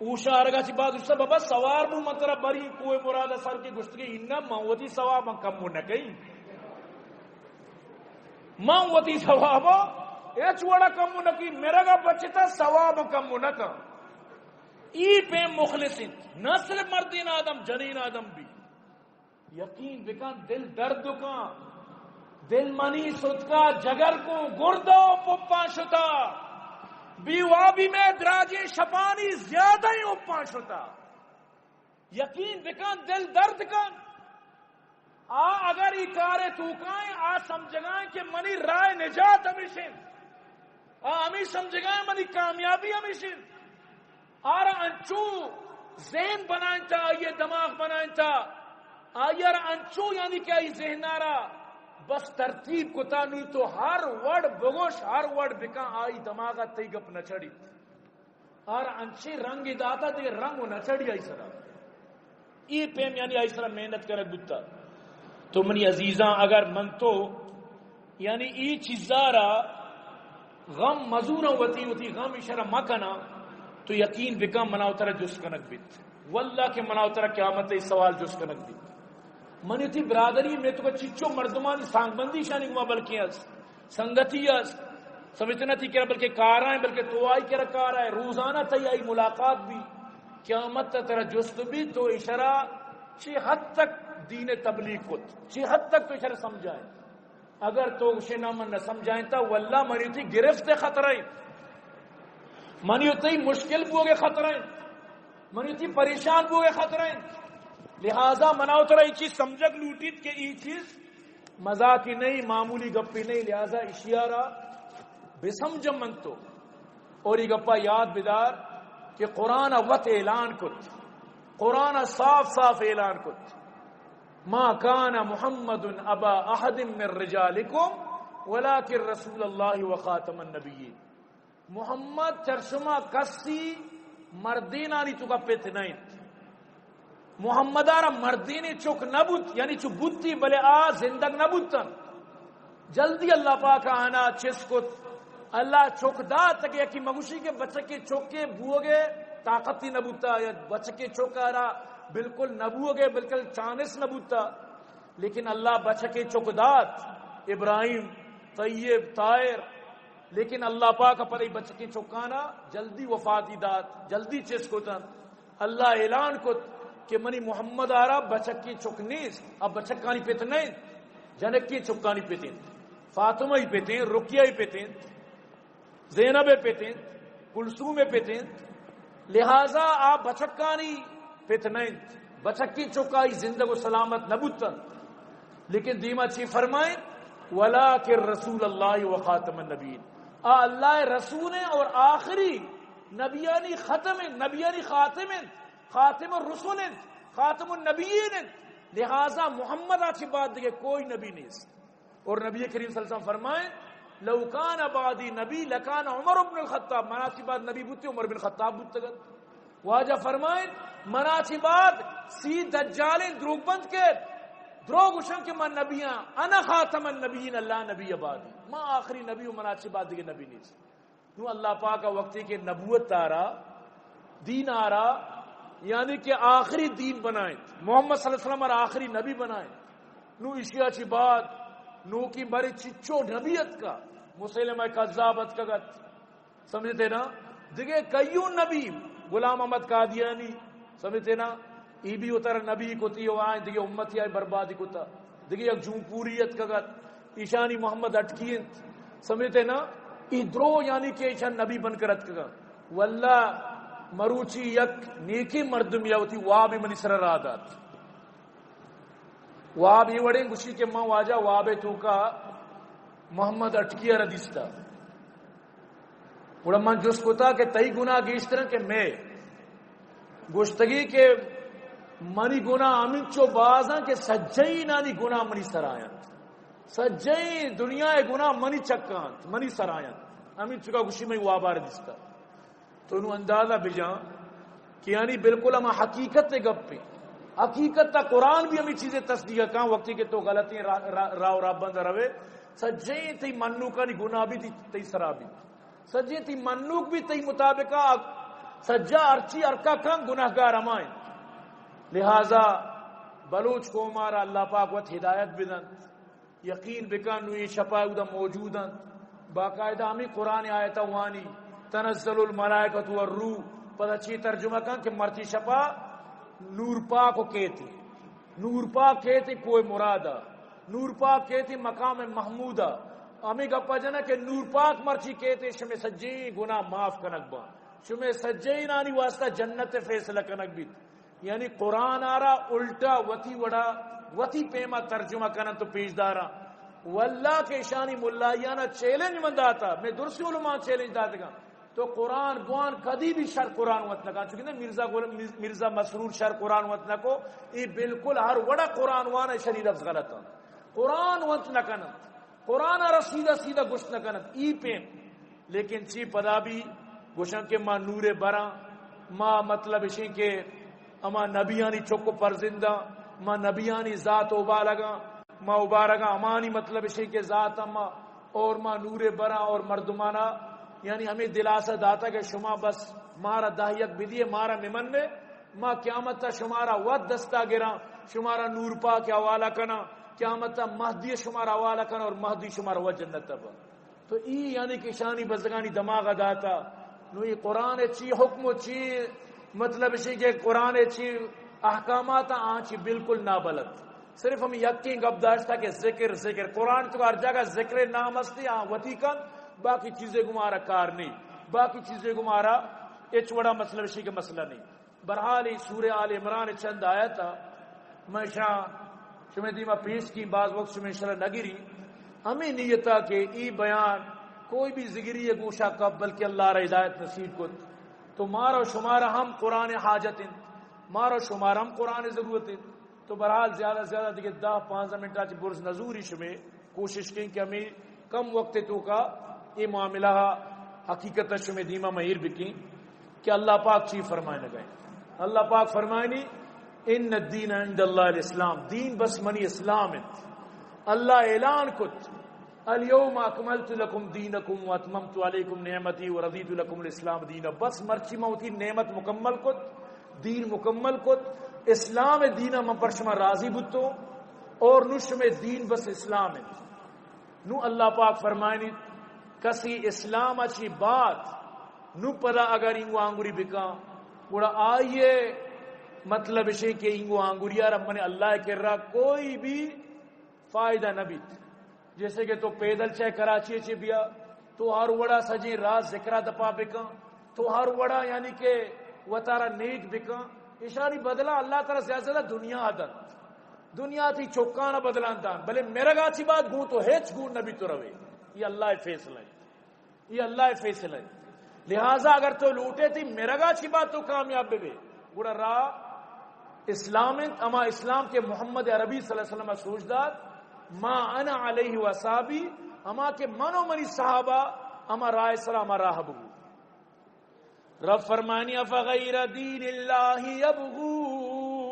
اوشا آرگا چی بعد اس سے بابا سوار بو مطرح بری کوئی مراد سر کی گشتگی انہا موتی ثواب کم ہونا کئی موتی ثواب اے چوڑا کم ہونا کی میرا گا بچتا ثواب کم ہونا کا. ای پہ مخلصین نہ صرف مردین آدم جنین آدم بھی یقین بکن دل درد کا دل منی صدقہ جگر کو گردو پپا شتا بیوابی میں دراجی شپانی زیادہ ہی اپا شتا. یقین بکن دل درد کن اگر ای کارے توکائیں سمجھگائیں کہ منی رائے نجات ہمیشن ہمیں سمجھگائیں منی کامیابی ہمیشن آرہ انچو ذہن بنائیں تا یہ دماغ بنائیں تا آئیر انچو یعنی کہ ای ذہن آرہ بس ترتیب کو تانوی تو ہر وڑ بگوش ہر وڑ بکا آئی دماغا تی گپ نہ چڑی اور انچے رنگ داتا دے رنگ نہ چڑی آئی سرا ای پیم یعنی آئی سرا محنت کرے گتا. تو منی عزیزاں اگر من تو یعنی ای چیزارا غم مزورا وتی غم اشارہ مکنا تو یقین بکا مناو ترہ جس کنک بیت واللہ کے مناو ترہ قیامت سوال جس کنک بیت. منی تھی برادری میں تو کا چچو مردمانی سانگ بندی شانی گما بلکہ اس سنگتی اس سمجھتے نہ تھی کہ بلکہ کار آئیں بلکہ تو آئی کہ کار آئے روزانہ تھی آئی ملاقات بھی قیامت ترا جست بھی تو اشارہ چی حد تک دین تبلیغ کت چی حد تک تو اشارہ سمجھائیں اگر تو اسے نہ من نہ سمجھائیں تا واللہ منی تھی گرفت خطرائیں منی تھی مشکل بوگے خطرائیں منی تھی پریشان بوگے خطرائیں لہذا مناؤ ترا یہ چیز سمجھک لوٹیت کہ یہ چیز مذاقی نہیں معمولی گپی نہیں لہذا اشیارہ بے سمجھ من تو اور یہ گپا یاد بدار کہ قرآن وقت اعلان کت قرآن صاف صاف اعلان کت ما کان محمد ابا احد من رجالکم ولکن رسول اللہ وخاتم النبیین محمد چرشما کسی مردینانی تو کا پیت نہیں محمد آرہ مردینی چک نبوت یعنی چو بوتی بلے زندگ نبوتن جلدی اللہ پاک آنا چس کت اللہ چک دا تک یکی مگوشی کے بچے کے چوکے بوگے طاقتی نبوتا یا بچے کے چوکا رہا بالکل نبوگے بالکل چانس نبوتا لیکن اللہ بچے کے چوکدات ابراہیم طیب طائر لیکن اللہ پاک پر ای بچے کے چوکانا جلدی وفاتی دات جلدی چس کتن اللہ اعلان کت کہ منی محمد آرہ بچک کی چک نیس اب بچک کانی پیت نہیں جنک کی چکانی پیتیں فاطمہ ہی پیتیں رقیہ ہی پیتیں زینب پیتیں کلثوم پیتیں لہذا آپ بچکانی پیت نہیں بچک کی چکائی زندگ و سلامت نبوتن لیکن دیمہ چی فرمائیں وَلَٰكِن رسول اللہ وخاتم النبیین اللہ رسول اور آخری نبیانی ختم نبیانی خاتم الرسول خاتم النبیین لہذا محمد آچی بات دیکھے کوئی نبی نہیں اور نبی کریم صلی اللہ علیہ وسلم فرمائیں لو کان بعدی نبی لکان عمر بن الخطاب مناچی بات نبی بوتے عمر بن خطاب بوتے گا واجہ فرمائیں مناچی بات سی دجالیں دروگ بند کے دروگ اشن کے من نبیاں انا خاتم النبیین اللہ نبی بعدی ما آخری نبی و مناچی بات دیکھے نبی نہیں نو اللہ پاک وقتی کے نبوت آرہ دین آرہ یعنی کہ آخری دین بنائیں محمد صلی اللہ علیہ وسلم اور آخری نبی بنائیں نو اشیاء چی بات نو کی بڑی چچو نبیت کا مسلمہ کذابت کا گت سمجھتے نا دیکھے کئیوں نبی غلام احمد قادیانی سمجھتے نا ای بھی اتر نبی کو تیو آئیں دیکھے امتی آئے بربادی کو تا دیکھے ایک جمہوریت کا گت ایشانی محمد اٹکین سمجھتے نا ای درو یعنی کہ ایشان نبی بن کر اتکا گا واللہ مروچی یک نیکی مردم یا ہوتی واب منی سر رادات واب یہ وڑیں گوشی کے ماں واجہ واب تو کا محمد اٹکی ردیستا وڑا من جس کو تا کہ تئی گناہ گیشترن کہ میں گوشتگی کے منی گناہ امین چو بازاں کہ سجئی نانی گناہ منی سر آیاں سجئی دنیا گناہ منی چکاں منی سر آیاں امین چکا گوشی میں وابا ردیستا تو انہوں اندازہ بجان کہ یعنی بالکل ہم حقیقت گپ پہ حقیقت تا قرآن بھی ہمیں چیزیں تصدیق کہاں وقتی کہ تو غلطیں راو راب بند روے سجیں تی منوکا نی گناہ بھی تی سرابی سجیں تی منوک بھی تی مطابقہ سجا ارچی ارکا کن گناہگار ہمائیں لہذا بلوچ کو ہمارا اللہ پاک وقت ہدایت بدن یقین بکن نوی شپائے دا موجودن باقاعدہ ہمیں قرآن آیتا وانی تنزل الملائکۃ والروح پتہ چی ترجمہ کن کہ مرتی شپا نور پاک کو کہتی نور پاک کہتی کوئی مرادہ نور پاک کہتی مقام محمودہ ہمیں گپا جنا کہ نور پاک مرچی کہتے شمیں سجیں گناہ معاف کنک با شمیں سجیں نانی واسطہ جنت فیصلہ کنک بھی یعنی قرآن آرہ الٹا وتی وڑا وتی پیما ترجمہ کنن تو پیش دارا واللہ کے شانی ملائیانا چیلنج مند آتا میں درسی علماء چیلنج داتے گا تو قرآن گوان کدی بھی شر قرآن وطنہ کا چونکہ مرزا مسرور شر قرآن وطنہ کو یہ بالکل ہر وڑا قرآن وانا شری لفظ غلط ہے قرآن وطنہ کنن قرآن آرہ سیدھا سیدھا گشت نہ کنن ای پیم لیکن چی پدا بھی گوشن کے ماں نور برا ماں مطلب اشیں کے اما نبیانی چکو پر زندہ ماں نبیانی ذات اوبا لگا ماں اوبا لگا امانی مطلب اشیں کے ذات اما اور ماں نور برا اور مردمانہ یعنی ہمیں دلاسہ داتا کہ شما بس مارا داہیت بدیے مارا ممن میں ماں قیامت تا شمارا ود دستا گرا شمارا نور پا کے حوالہ کنا قیامت تا مہدی شمارا حوالہ کنا اور مہدی شمارا ود جنت تبا تو ای یعنی کہ شانی بزگانی دماغ داتا نو یہ قرآن چی حکم چی مطلب اسی کہ قرآن چی احکامات آنچی بالکل نابلد صرف ہم یقین گب داشتا کہ ذکر قرآن تو ہر جگہ ذکر نام استی وتی کن باقی چیزیں گمارا کار نہیں باقی چیزیں گمارا ایچ وڑا مطلب اسی کا مسئلہ نہیں. برحال سورہ آل عمران چند آیا تھا میں شمع دیما پیش کی بعض وقت شمع شرح نگری ہمیں نیتا کہ ای بیان کوئی بھی ذگری گوشہ کب بلکہ اللہ را ہدایت نصیب کو تو مارا شمارا ہم قرآن حاجت مارا شمارا ہم قرآن ضرورت. تو برحال زیادہ سے زیادہ دیکھیں 10-15 منٹ آج برز نظوری شمع کوشش کریں کہ ہمیں کم وقت تو کا یہ معاملہ حقیقت شمع دیما مہیر بکیں کہ اللہ پاک چی فرمائے نہ گئے. اللہ پاک فرمائے نہیں ان الدین عند اللہ الاسلام دین بس منی اسلام اللہ اعلان کت اليوم اکملت لکم دینکم واتممت علیکم نعمتی ورضیت لکم الاسلام دینا. بس مرچی موتی نعمت مکمل کت دین مکمل کت اسلام دینا من پر شما راضی بتو اور نشم دین بس اسلام نو. اللہ پاک فرمائنی کسی اسلام اچھی بات نو پدا اگر انگو آنگوری بکا بڑا آئیے مطلب اسے کہ انگو آنگوریا رب نے اللہ کر رہا کوئی بھی فائدہ نہ بیت. جیسے کہ تو پیدل چاہے کراچی چے بیا تو ہر وڑا سجیں راز ذکرہ دپا بکا تو ہر وڑا یعنی کہ وطارہ نیک بکا اشاری بدلا اللہ تعالی زیادہ دنیا عدد دنیا تھی چوکانا بدلان تھا بلے میرا گاچی بات گوں تو ہیچ گوں نبی تو روے. یہ اللہ فیصلہ ہے یہ اللہ فیصلہ ہے. لہٰذا اگر تو لوٹے تھی میرا گاچی بات تو کامیاب بے بڑا راہ اسلام اما اسلام کے محمد عربی صلی اللہ علیہ وسلم سوچدار ما انا علیہ وصحابی اما کے منو منی صحابہ اما رائے سلام راہ بگو. رب فرمانی افغیر دین اللہ یبغون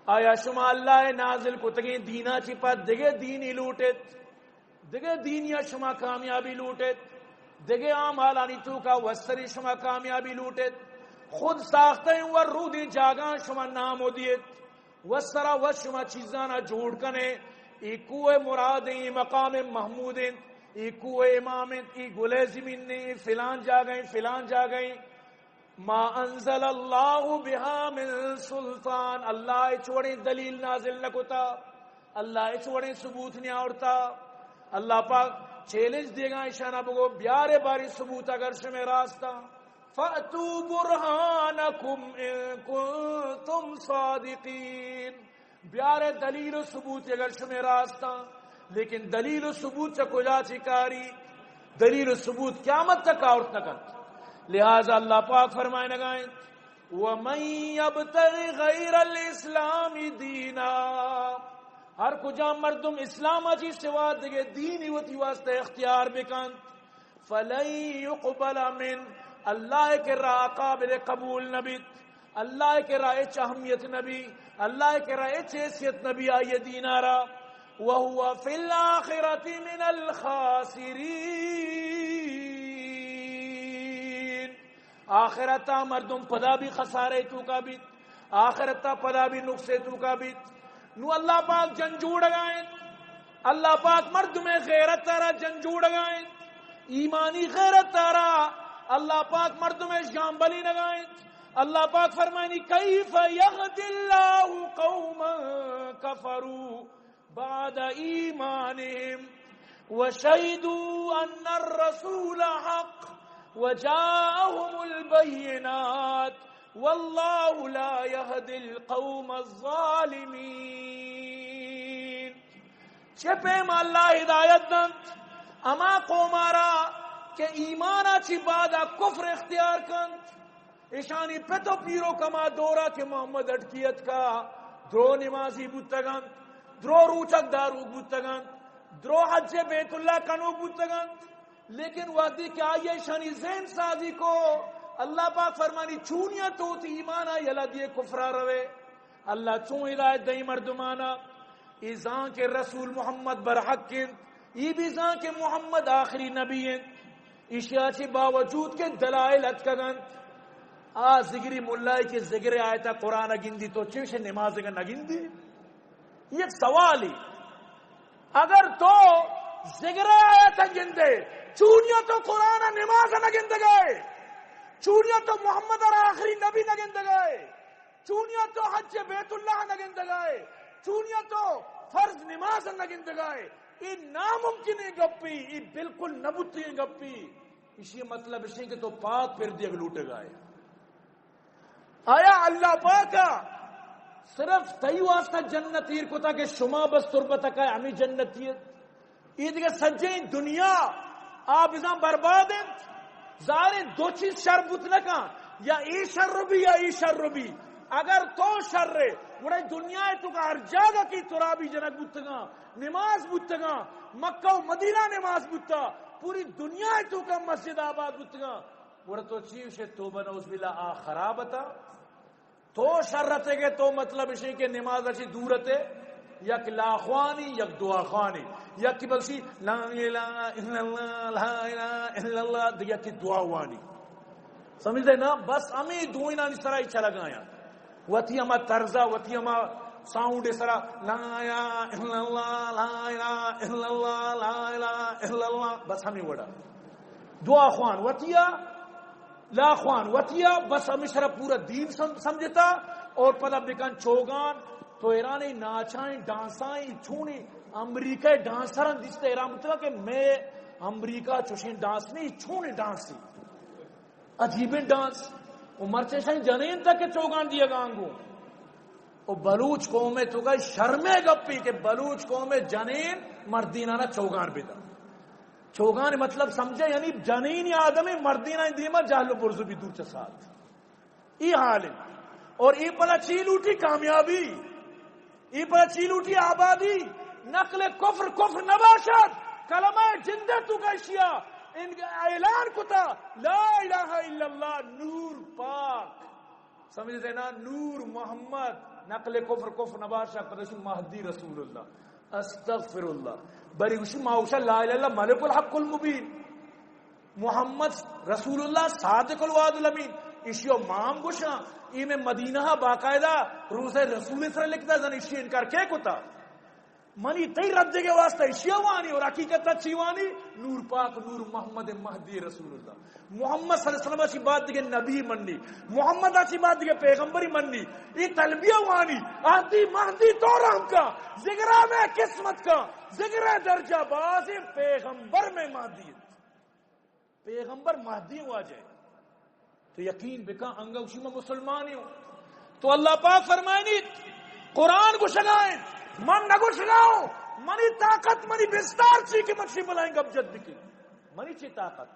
آیا شما اللہ نازل کو تگیں دینا چپا دگے دینی لوٹت دگے دینیا شما کامیابی لوٹت دگے عام حالانی تو کا وسری شما کامیابی لوٹت خود ساختہ ہیں ور رو دی جاگاں شما نام ہو دیت وسرا و شما چیزانا جوڑ کنے ایکو مراد ای مقام محمود ایکو امام ای گلے زمین نے فلان جا گئیں ما انزل اللہ بہا من سلطان اللہ چوڑیں دلیل نازل نکتا اللہ چوڑیں ثبوت نہیں آورتا. اللہ پاک چیلنج دے گا اشانہ بگو بیارے باری ثبوت اگر شمع راستہ فَأْتُوا بُرْحَانَكُمْ إِن كُنتُمْ صَادِقِينَ بیارے دلیل و ثبوت اگر شمع راستہ لیکن دلیل و ثبوت سے کجا چکاری دلیل و ثبوت قیامت تک آورت نہ کرتا. لہذا اللہ پاک فرمائے نگائیں وَمَن يَبْتَغِ غَيْرَ الْإِسْلَامِ دِينًا ہر کجا مردم اسلام اچھی سوا دگے دینی وتی واسطے اختیار بکن فَلَن يُقْبَلَ مِن اللہ کے راہ قابل قبول نبی اللہ کے راہ اہمیت نبی اللہ کے راہ حیثیت نبی آئیے دینارا وَهُوَ فِي الْآخِرَةِ مِنَ الْخَاسِرِينَ آخرتا مردم پدا بھی خسارے تو کا بیت آخرتا پدا بھی نقصے تو کا بیت. نو اللہ پاک جنجوڑ گائیں اللہ پاک مردم غیرت تارا جنجوڑ گائیں ایمانی غیرت تارا اللہ پاک مردم شامبلی نگائیں. اللہ پاک فرمائنی کیف یغدی اللہ قوما کفروا بعد ایمانہم وشہدوا ان الرسول حق وجاءهم البینات واللہ لا یہدی القوم الظالمین. چھپے ما اللہ ہدایت دن اما قومارا کہ ایمانا چی بادا کفر اختیار کن اشانی پتو پیرو کما دورا کہ محمد اٹکیت کا درو نمازی بودتگن درو روچک دارو بودتگن درو حج بیت اللہ کنو بودتگن لیکن وقتی کہ آئیے اشانی ذہن سازی کو اللہ پاک فرمانی چونیا تو تی ایمانا یلا دیے کفرہ روے. اللہ چون ہدایت دئی مردمانا ایزان کے رسول محمد برحق کن ای بھی زان کے محمد آخری نبی ہیں اشیاء چی باوجود کے دلائل اتکگن زگری ملائی کے زگر آیتا قرآن گندی تو چوش نماز کا نگندی. یہ سوالی اگر تو زگر آیتا گندے چونیا تو قرآن نماز نگند گئے چونیا تو محمد اور آخری نبی نگند گئے، چونیا تو حج بیت اللہ نگند گئے، چونیا تو فرض نماز نگند گئے. یہ ناممکن ہے گپی، یہ بالکل نبوتی ہے گپی. اسی مطلب اسی کہ تو پاک پھر دیکھ لوٹے گئے. آیا اللہ پاکا صرف تئی واسطہ جنت ہیر کو تھا کہ شما بس تربت کا ہمیں جنتیت عید کے سجے دنیا آپ ازاں برباد ہیں. ظاہر دو چیز شر بت نہ کہاں، یا ای شر بھی یا ای شر بھی. اگر تو شر رہے بڑے دنیا ہے تو کا ہر جگہ کی ترابی جنک بتگا نماز بتگا، مکہ و مدینہ نماز بتا، پوری دنیا ہے تو کا مسجد آباد بتگا. بڑا تو چیز ہے تو بنوز بلا خرابتا تو شرطے کے تو مطلب اسی کہ نماز اچھی دورتے یک لا خوانی یک دعا خوانی یک کی بخشی لا الہ الا اللہ لا الہ الا اللہ یک کی دعا وانی. سمجھ دے نا؟ بس ہمیں دوئینا اس طرح اچھا لگایا وطی ہما طرزہ وطی ہما ساؤنڈ اس طرح لا الہ الا اللہ لا الہ الا اللہ لا الہ الا اللہ. بس ہمیں وڑا دعا خوان وطیہ لا خوان وطیہ بس ہمیں شرح پورا دین سمجھتا. اور پتہ بکن چوگان تو ایرانی ناچائیں ڈانسائیں چھونے امریکہ ڈانسران دیستے ایران مطلب کہ میں امریکہ چوشیں ڈانس نہیں چھونے ڈانس تھی عجیبیں ڈانس. وہ مرچے شاہیں جنین تک کہ چوگان دیا گانگو. وہ بلوچ قوم میں تو گئی شرمے گپی کہ بلوچ قوم میں جنین مردینہ نہ چوگان بیتا. چوگان مطلب سمجھے یعنی جنین آدمی مردینہ دیما جہل و برزو بھی دور چسات ای حال ہے. اور ای پلا چیل اٹھی کامیابی، ای پلا چیل اٹھی آبادی. نقل کفر کفر نباشد کلمہ جندہ تو گشیا ان اعلان کتا لا الہ الا اللہ نور پاک. سمجھتے نا؟ نور محمد نقل کفر کفر نباشد پتہ مہدی رسول اللہ استغفر اللہ بری گوشی ماوشا لا الہ الا اللہ ملک الحق المبین محمد رسول اللہ صادق الوعد الامین. اشیو مام گوشا ای میں مدینہ باقاعدہ روز رسول اسرائیل لکھتا زن اشی انکار کے کتا منی تی رد کے واسطہ اشیو وانی اور حقیقت اچھی وانی نور پاک نور محمد مہدی رسول اللہ. محمد صلی اللہ علیہ وسلم اچھی بات دیگے نبی منی، محمد اچھی بات دیگے پیغمبری منی. ای تلبیہ وانی آتی مہدی تو رحم کا ذکرہ میں قسمت کا ذکرہ درجہ باز پیغمبر میں مہدی پیغمبر مہدی ہوا جائے تو یقین بکا انگوشی میں مسلمانی ہوں. تو اللہ پاک فرمائنی قرآن کو شنائیں من نگو شناؤں منی طاقت منی بستار چی کی مکشی بلائیں گب جد بکی منی چی طاقت.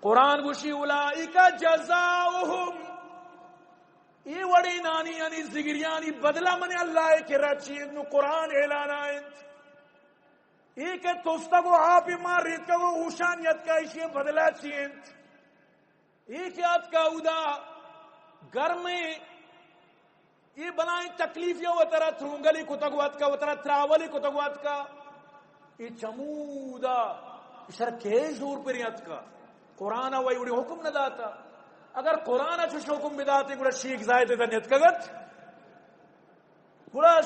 قرآن گوشی اولائکا جزاؤہم یہ وڑی نانی یعنی زگریانی بدلہ منی اللہ کے رچی انو قرآن اعلان آئیں یہ کہ توستا کو آپ مار ریت کا وہ اوشانیت کا اشیاء بدلہ چیئیں ایک یاد کا ادا گھر میں یہ بنائیں تکلیفیوں و طرح تھرونگلی کتگوات کا و طرح تراولی کتگوات کا یہ چمودا اشار کے زور پر یاد کا قرآن وی اڑی حکم نہ داتا. اگر قرآن اچھوش حکم بداتے گوڑا شیخ زائد دا نیت کگت گوڑا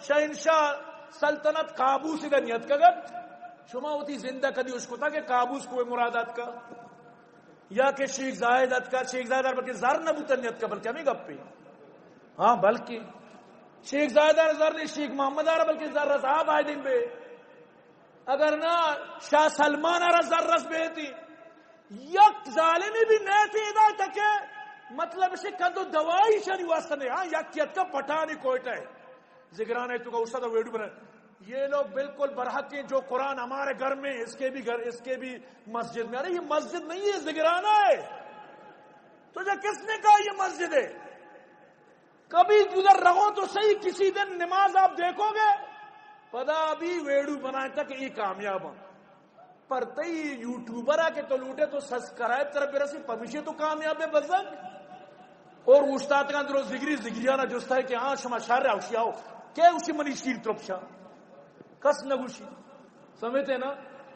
شہنشاہ سلطنت قابوس دا نیت کگت شما ہوتی زندہ کدی اس کو تھا کہ قابوس کوئی مرادات کا یا کہ شیخ زائدت کا شیخ زائدہ بلکہ زر نبوتنیت کا بلکہ ہمیں گپ پی ہاں بلکہ شیخ زائدہ زر نہیں شیخ محمد آرہ بلکہ زر رضاب آئے دن بے اگر نہ شاہ سلمان آرہ زر رس بے تھی یک ظالمی بھی نئے تھی ادا تک مطلب اسے کندو دوائی شانی واسطہ نہیں. ہاں یک کیت کا پٹھانی کوئٹا ہے ذکران ہے تو کا استاد ویڈیو بنا یہ لوگ بالکل برحق ہیں جو قرآن ہمارے گھر میں اس کے بھی گھر اس کے بھی مسجد میں. ارے یہ مسجد نہیں ہے ذکرانہ ہے. تجھے کس نے کہا یہ مسجد ہے؟ کبھی ادھر رہو تو صحیح کسی دن نماز آپ دیکھو گے پدا بھی ویڈیو بنائے تک یہ کامیاب ہوں پر تی یوٹیوبر آ کے تو لوٹے تو سبسکرائب طرف رسی پمیشے تو کامیاب ہے بزنگ. اور استاد کا اندر ذکری ذکریانہ جوستا ہے کہ ہاں شما شار اوشی آؤ کیا اسی منی شیر طرف شاہ کس نگوشی سمجھتے نا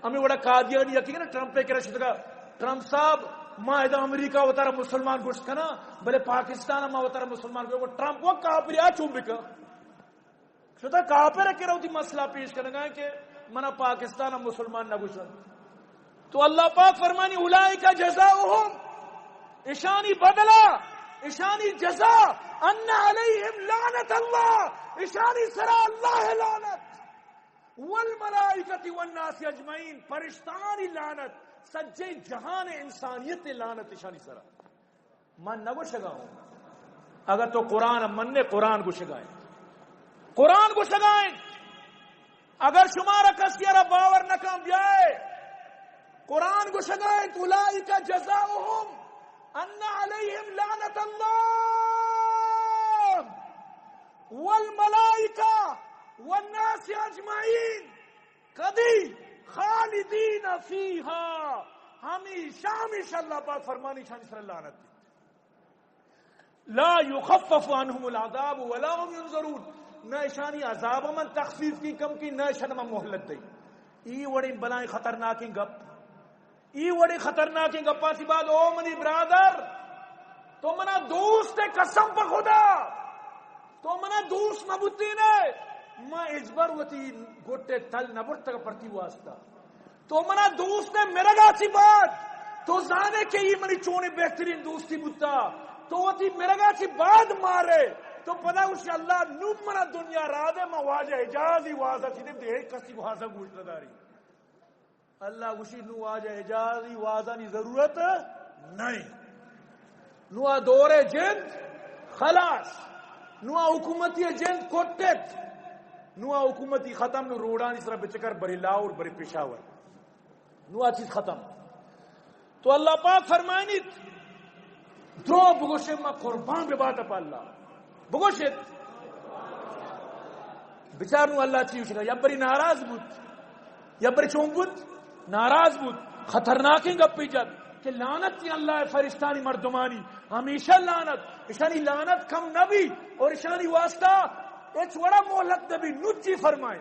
ہمیں بڑا قادیانی یقین نا ٹرمپ پہ کرا شدگا ٹرمپ صاحب ماں ادھا امریکہ وطارہ مسلمان گوشت کنا بلے پاکستان ماں وطارہ مسلمان گوشت وہ ٹرمپ وہ کافر آ چون بکا شدہ کافر رکھے رہو تھی مسئلہ پیش کرنے گا کہ منا پاکستان مسلمان نگوشت تو اللہ پاک فرمانی اولئک جزاؤہم، اشانی بدلا، اشانی جزا، ان علیہم لعنت اللہ، اشانی سرا اللہ لعنت، والملائکۃ والناس اجمعین، فرشتانی لعنت، سجے جہان انسانیت لعنت اشانی سرا. من نہ گوشگاؤں اگر تو قرآن من نے قرآن گوشگائیں، قرآن گوشگائیں. اگر شمارا کسیارا باور نکام بیائے قرآن گوشگائیں تو اولئک جزاؤہم ان علیہم لعنت اللہ والملائکہ والناس اجمعین کدی خالدین فیہا، ہمیشہ ہمیشہ اللہ پاک فرمانی شان سر لعنت دی. لا یخفف عنہم العذاب ولا هم ينظرون، نہ اشانی عذاب من تخفیف کی کم کی، نہ اشان من مہلت دی. ای وڑی بلائیں خطرناکی گپ، ای وڑی خطرناکی گپا سی بات. او منی برادر تو منا دوست قسم پا خدا، تو منا دوست نبوتی نے ما اجبر وتی گوٹے تل نبرت تک پرتی واسطہ، تو منا دوست نے میرا گا سی بات تو زانے کے یہ منی چونے بہترین دوستی بوتا، تو وتی میرا گا سی بات مارے تو پدا اسے اللہ نوم منا دنیا را دے ما واجہ اجازی واضح چیدے دے کسی کو حاصل گوشت نداری. اللہ اسی نو واجہ اجازی واضح نی ضرورت نہیں. نو دور جند خلاص، نو حکومتی جند کوٹت، نو حکومتی ختم، نو روڑانی سرا بچکر بری لاؤر بری پیشاور، نو چیز ختم. تو اللہ پاک فرمائنیت درو بگوشے ما قربان بے بات اپا اللہ بگوشت بچار نو اللہ چیز شکا یا بری ناراض بود، یا بری چون بود ناراض بود. خطرناکی گپی جد کہ لعنت تی اللہ فرشتانی مردمانی ہمیشہ لعنت، اشانی لعنت کم نبی اور اشانی واسطہ ایچ وڑا مہلت نبی نچی فرمائے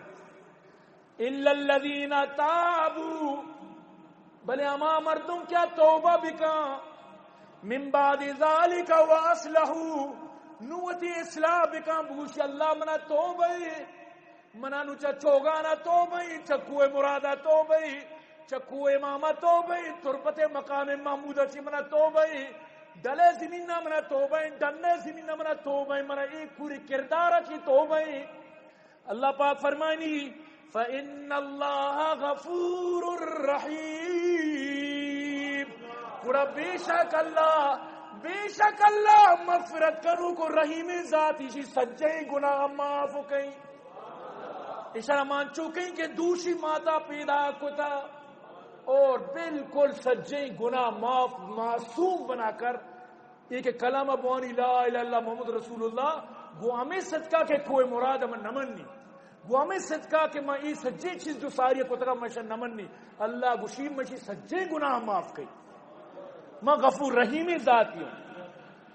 الا الذین تابوا، بلے اما مردم کیا توبہ بکا، من بعد ذالک واصلحوا، نوتی اصلاح بکا بگوشی اللہ منا توبہ، منا نوچا چوگانا توبہ، چکوے مرادہ توبہ، چکو امامہ توبہ، تربت مقام محمودہ چی منا توبہ، ڈلے زمین منا توبہ، ڈنے زمین منا توبہ، منا ایک پوری کردارہ چی توبہ. اللہ پاک فرمائنی فَإِنَّ اللَّهَ غَفُورٌ رَحِيمٌ، کڑا بے شک اللہ مغفرت کرو کو رحیم ذات، اسی سجے گناہ معاف کہیں، اشارہ مان چکیں کہ دوشی ماتا پیدا کتا اور بالکل سجے گناہ معاف معصوم بنا کر ایک کلام بوانی لا الہ الا اللہ محمد رسول اللہ گو ہمیں صدقہ کے کوئی مراد ہمیں نمنی، گو ہمیں صدقہ کے میں یہ سجے چیز جو ساری کترہ مشہ نمنی، اللہ گوشیم مشی سجے گناہ معاف کئی، میں غفور رحیم ذاتی ہوں.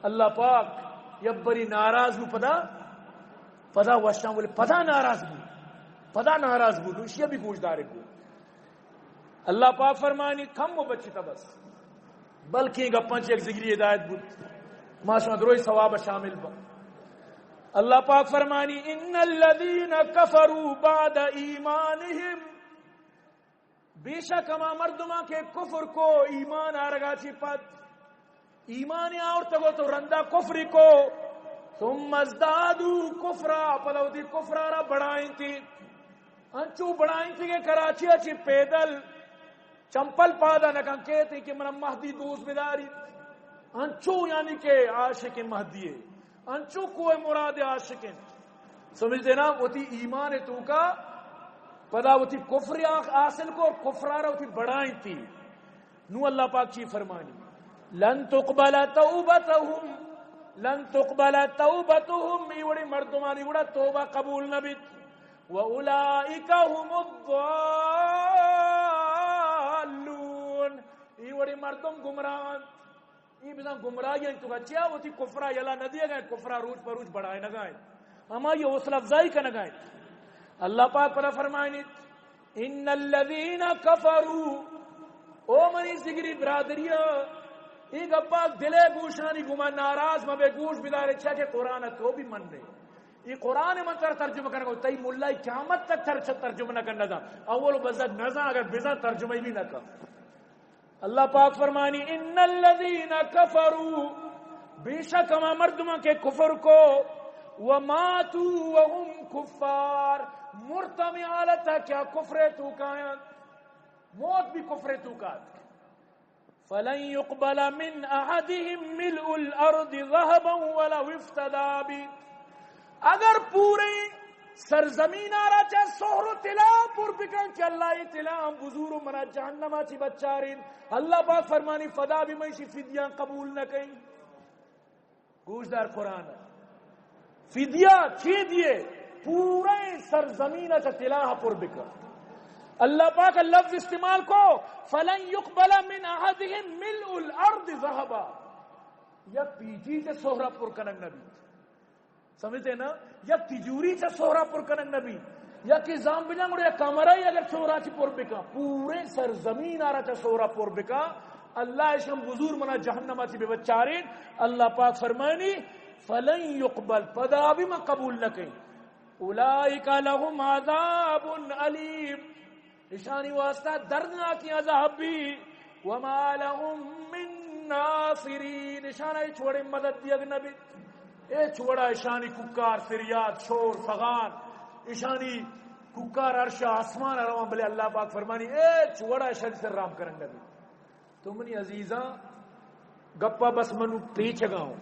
اللہ پاک یبری ناراض ہوں پدا وشتاں بولے پدا ناراض ہوں دوشیہ بھی گوش دارے کو. اللہ پاک فرمانی کم و بچی تا بس بلکہ گا پنچ ایک ذکری ہدایت بود ماشاء دروئی ثواب شامل با. اللہ پاک فرمانی ان الذین کفروا بعد ایمانہم، بے شک ہما مردمہ کے کفر کو ایمان آرگا چی پت، ایمان اور تگو تو رندہ کفری کو، ثم ازدادوا کفرا، پلو دی کفرا را بڑھائیں تھی، انچو بڑھائیں تھی کہ کراچی اچھی پیدل چمپل پادا نکن کہتے کہ من مہدی دوست بداری، انچو یعنی کہ عاشق مہدی ہے، انچو کوئی مراد عاشق ہے. سمجھ دینا وہ تھی ایمان تو کا پدا وہ تھی کفر حاصل کو اور کفرارہ وہ تھی بڑھائیں تھی. نو اللہ پاک چی فرمانی لن تقبل توبتهم ای وڑی مردمانی وڑا توبہ قبول نبیت، وَأُولَئِكَ هُمُ الضَّالُّونَ ای وڑی مردم گمراہن، ای بزن گمراہی ہیں تو کچھیا وہ تھی کفرہ یلا ندیے گئے، کفرہ روز پر روز بڑھائے نگائیں، اما یہ حوصلہ افزائی کا نگائیں. اللہ پاک پر فرمائنی ان الذین کفروا، او منی سگری برادریہ ای گپاک دلے گوشانی گما ناراض مبے گوش بدارے چھا کہ قرآن تو بھی من دے، یہ قرآن من ترجمہ کرنے کو تئی ملائی قیامت تک ترجمہ نہ کرنا تھا، اول بزد نظر اگر بزد ترجمہ ہی بھی نہ کر. اللہ پاک فرمانی ان الذین کفروا، بے شک ہم مردما کے کفر کو، وماتوا وهم کفار، مرتا میں حالت ہے کیا کفر تو کائن، موت بھی کفر تو کا، فلن يقبل من احدهم ملء الارض ذهبا ولو افتدى به، اگر پورے سرزمین آرا چاہ سہر و طلا پر بکن کہ اللہ ای طلا ہم بزور و منا جہنمہ چی بچارین، اللہ پاک فرمانی فدا بھی میشی فدیاں قبول نہ کہیں. گوشدار قرآن فدیہ چی دیے پورے سرزمین چاہ طلا پر بکن. اللہ پاک لفظ استعمال کو فلن يقبل من احدهم ملء الارض ذهبا، یا پیچی چاہ سہرہ پر کنن نبی، سمجھتے نا، یا تجوری چا سہرا پر کنن نبی، یا کہ زام بجان گوڑے یا کامرائی اگر سہرا چی پر بکا، پورے سرزمین آرہ چا سہرا پر بکا، اللہ اشم بزور منا جہنم چی بے بچارین. اللہ پاک فرمانی فلن يقبل، پدا بھی میں قبول نہ کہیں، اولئک لهم عذاب علیم، اشانی واسطہ دردناکی عذاب بھی، وما لهم من ناصرین، اشانہ چھوڑے مدد دی اگنبی، اے چھوڑا اشانی ککار فریاد شور فغان، اشانی ککار عرش آسمان روان، بلے اللہ پاک فرمانی اے چھوڑا اشانی سے رام کرن لگی. تو منی عزیزاں گپا بس منو پیچھ گاؤں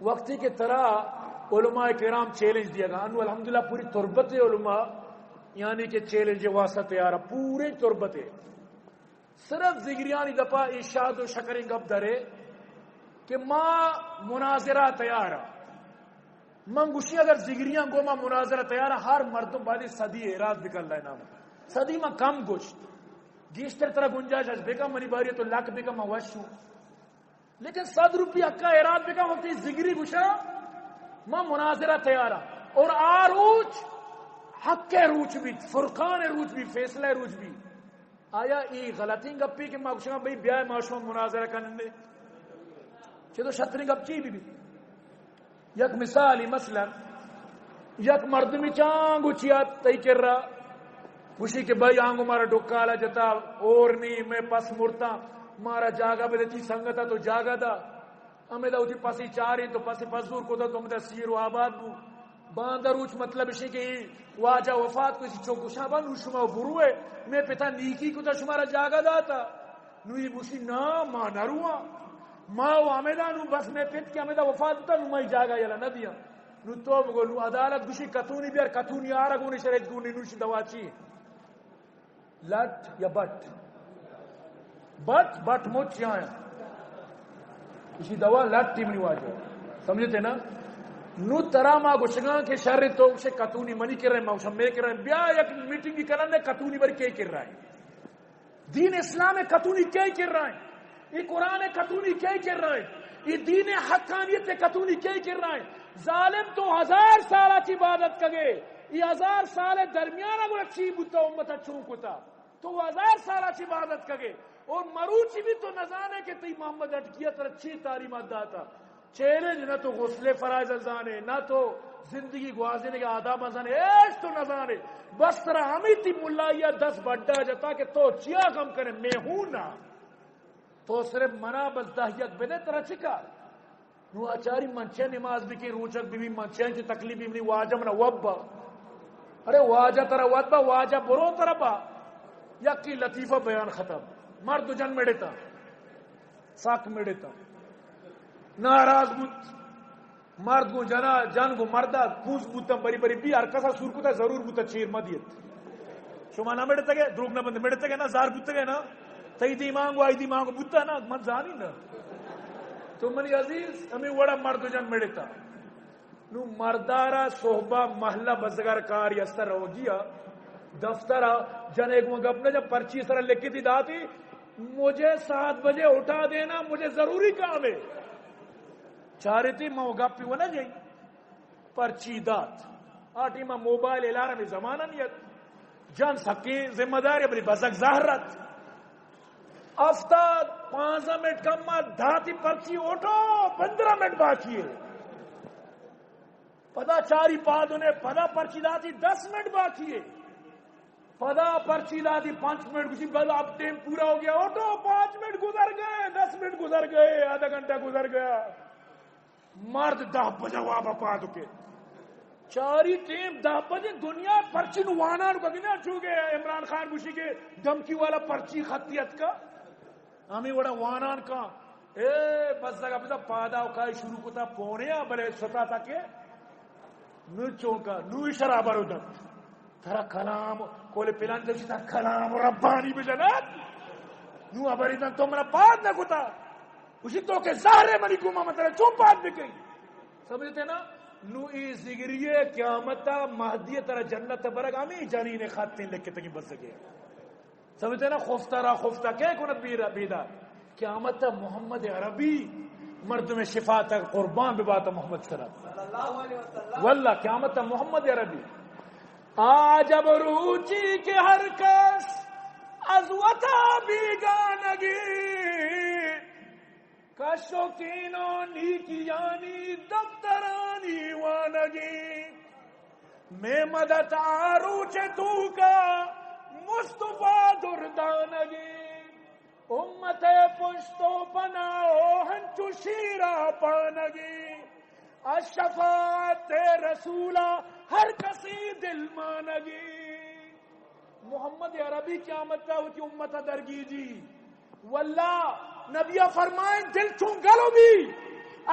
وقتی کے طرح علماء کرام چیلنج دیا گا، انو الحمدللہ پوری تربت علماء یعنی کہ چیلنج واسطہ تیارا پورے تربت، صرف زگریانی دپا اشاد و شکریں گپ درے کہ ماں مناظرہ تیارا، من گوشی اگر زگریاں گو ماں مناظرہ تیارا، ہر مردم بعد صدی اعراض بکل رہا ہے نام، صدی ماں کم گوشت گیشتر طرح گنجائش ہے بیکم منی باری تو لاکھ بیکم ماں وشو، لیکن 100 روپیہ کا اعراض بیکم ہوتی زگری گوشا ماں مناظرہ تیارا. اور آروچ حق کے روچ بھی، فرقان روچ بھی، فیصلہ روچ بھی. آیا ای غلطی گپی کہ ماں گوشا بھئی بیائے معاشوں مناظرہ کرنے چھے تو شترنگ اب چی بھی یک مثالی مثلا یک مردمی چانگو چیات تئی کر رہا خوشی کہ بھائی آنگو مارا ڈکالا جتا اور نہیں میں پس مرتا مارا جاگا بے دیتی سنگتا تو جاگا دا ہمیں دا ہوتی پسی چاری تو پسی پسور کو دا تو ہمیں دا سیر و آباد بو باندر روچ مطلب اسی کہ واجہ وفات کو اسی چوکو شابان نو شما بروے میں پتا نیکی کو تا شمارا جاگا دا تا نوی بوشی نا ماں نروان ماں و آمیدہ نو بس میں پیت کی آمیدہ وفات تا نو مائی جاگا یلا ندیا نو تو بگو نو عدالت گوشی کتونی بیار کتونی آرہ گونی شرط گونی نوشی دوا چی لٹ یا بٹ بٹ موچ یہاں ہے اسی دوا لٹ ٹیمنی واجہ سمجھتے نا نو ترا ما گوشگاں کے شر تو اسے کتونی منی کر رہے ہیں موشم میں کر رہے ہیں بیا یک میٹنگ کی کرنے کتونی بری کیا کر رہا ہے دین اسلام کتونی کیا کر رہا ہے یہ قرآن کتونی کیا کر رہا ہے یہ دین حقانیت کتونی کیا کر رہا ہے ظالم تو 1000 سالہ کی عبادت کگے یہ 1000 سال درمیان اگر اچھی بوتا امتا چونکتا تو 1000 سالہ کی عبادت کگے اور مروچی بھی تو نزانے کہ تی محمد اٹکیت اچھی تعلیمات داتا چیلنج نہ تو غسل فرائض ازانے نہ تو زندگی گوازنے کے آداب ازانے ایش تو نزانے بس طرح ہمیں تی ملائیہ 10 بڑھا جتا کہ تو چیا کم کرے میں ہوں نا تو صرف منا بس دہیت بدے طرح چکا نو اچاری منچے نماز بھی کی روچک بھی منچے کی تکلیف بھی واجہ منا وبا ارے واجہ طرح وبا واجہ برو طرح با یکی لطیفہ بیان ختم مرد جن میڈیتا ساک میڈیتا ناراض بود مرد کو جنا جن کو مردہ کوز بوتا بری بری بی ارکسا سور کوتا ضرور بوتا چیر مدیت شما نہ میڈیتا گئے دروگ نہ بندے میڈیتا گئے نا زار بوتا گئے نا تئی دی مانگو آئی دی مانگو بوتا نا من زانی نا تو منی عزیز ہمیں وڑا مرد جن میڈیتا نو مردارا صحبہ محلہ بزگار کاری استر ہو گیا دفتر جن ایک وہ گپنے جب پرچی سر لکھی تھی داتی مجھے 7 بجے اٹھا دینا مجھے ضروری کام ہے چاہے تھی میں وہ گپی وہ نہ جائیں پرچی دات آٹی میں موبائل الارم میں زمانہ نیت جان سکی ذمہ داری بری بزک ظاہرت افتاد 5 منٹ کم دھاتی پرچی اٹھو 15 منٹ باقی ہے پدا چاری پاد انہیں پدا پرچی داتی 10 منٹ باقی ہے پدا پرچی دادی 5 منٹ گزی بل اب ٹائم پورا ہو گیا آٹو 5 منٹ گزر گئے 10 منٹ گزر گئے آدھا گھنٹہ گزر گیا مرد 10 بجے واپا دکے چاری ٹیم 10 بجے دنیا پرچی نوانا کگنا چھو گئے عمران خان گوشی کے دھمکی والا پرچی خطیت کا ہمیں وڑا وانان کا اے بس جگہ پتا پادا کا شروع کو تھا پونے بلے ستا تھا کہ نو چونکا نو شرابر ادھر تھرا کلام کولے پلان جب تھا کلام ربانی بجنات نو ابری تن تو منا پاد نہ کتا اسی تو کہ زہرے منی کو مطلب چون پاد بھی گئی سمجھتے نا نو ای زگریے قیامت مہدی ترا جنت برگ ہمیں جانی نے خاتین لکھ کے تکی بس گئے سمجھتے نا خفتہ را خفتہ کیا کو نبی بیدار قیامت محمد عربی مرد میں شفا تک قربان ببات محمد صلی اللہ علیہ وسلم واللہ قیامت محمد عربی آج اب روچی کے ہر کس از وطا بیگانگی کشوکینو نیکیانی دفترانی وانگی میں مدد آروچ تو کا مصطفیٰ دردانگی امت پشتو بناؤ ہنچو شیرہ پانگی الشفاعت رسولہ ہر کسی دل مانگی محمد عربی قیامت ہوتی امت درگی جی واللہ نبی فرمائیں دل چون گلو بھی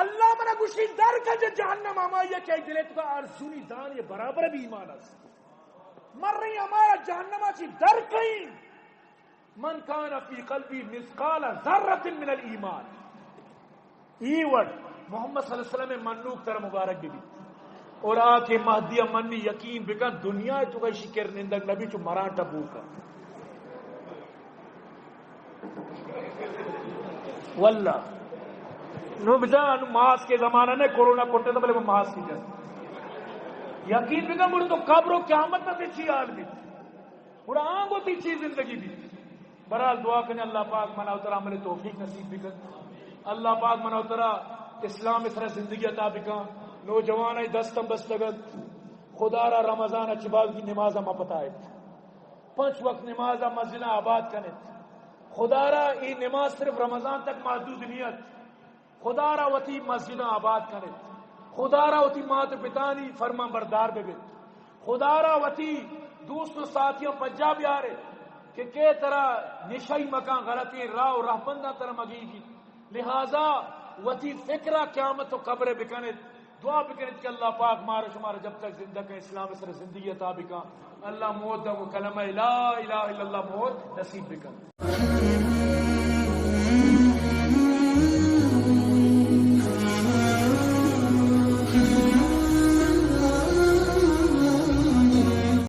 اللہ منا گوشی در کا جہنم آما یہ کہ دلے تو ارزونی دان یہ برابر بھی ایمان ہے مر رہی ہمارا جہنم آچی در کہیں من کان فی قلبی مثقال ذرۃ من الایمان ایوڑ محمد صلی اللہ علیہ وسلم منوک تر مبارک بھی اور آ کے مہدی منی یقین بکن دنیا تو کا شکر نندگ نبی چو مران ٹبو کا واللہ نو بجان ماسک کے زمانہ نے کورونا کوٹے تو بلے وہ ماسک کی جائے یقین بکن مجھے تو قبر و قیامت نہ تیچی آل بھی پورا آنگو تیچی زندگی بھی برحال دعا کرنے اللہ پاک منع اترا عمل توفیق نصیب بکن اللہ پاک منع اترا اسلام اس طرح زندگی عطا بکن نوجوان دستم بس لگت خدا را رمضان اچباگ کی نماز ہم پتائے 5 وقت نماز مسجد آباد کنت خدا را یہ نماز صرف رمضان تک محدود نیت خدا را وتی مسجد آباد کنت خدا را وتی مات پتانی فرما بردار ببت خدا را وتی دوست و ساتھیوں پنجاب یارے کہ طرح نشائی مکان غلطی راہ و رہبندہ طرح مگی گی لہذا وتی فکرہ قیامت و قبر بکنت دعا بکنت کہ اللہ پاک مارا شمارا جب تک زندہ کا اسلام سر زندگی عطا بکا اللہ موت دا کو کلمہ لا الہ الا اللہ موت نصیب بکن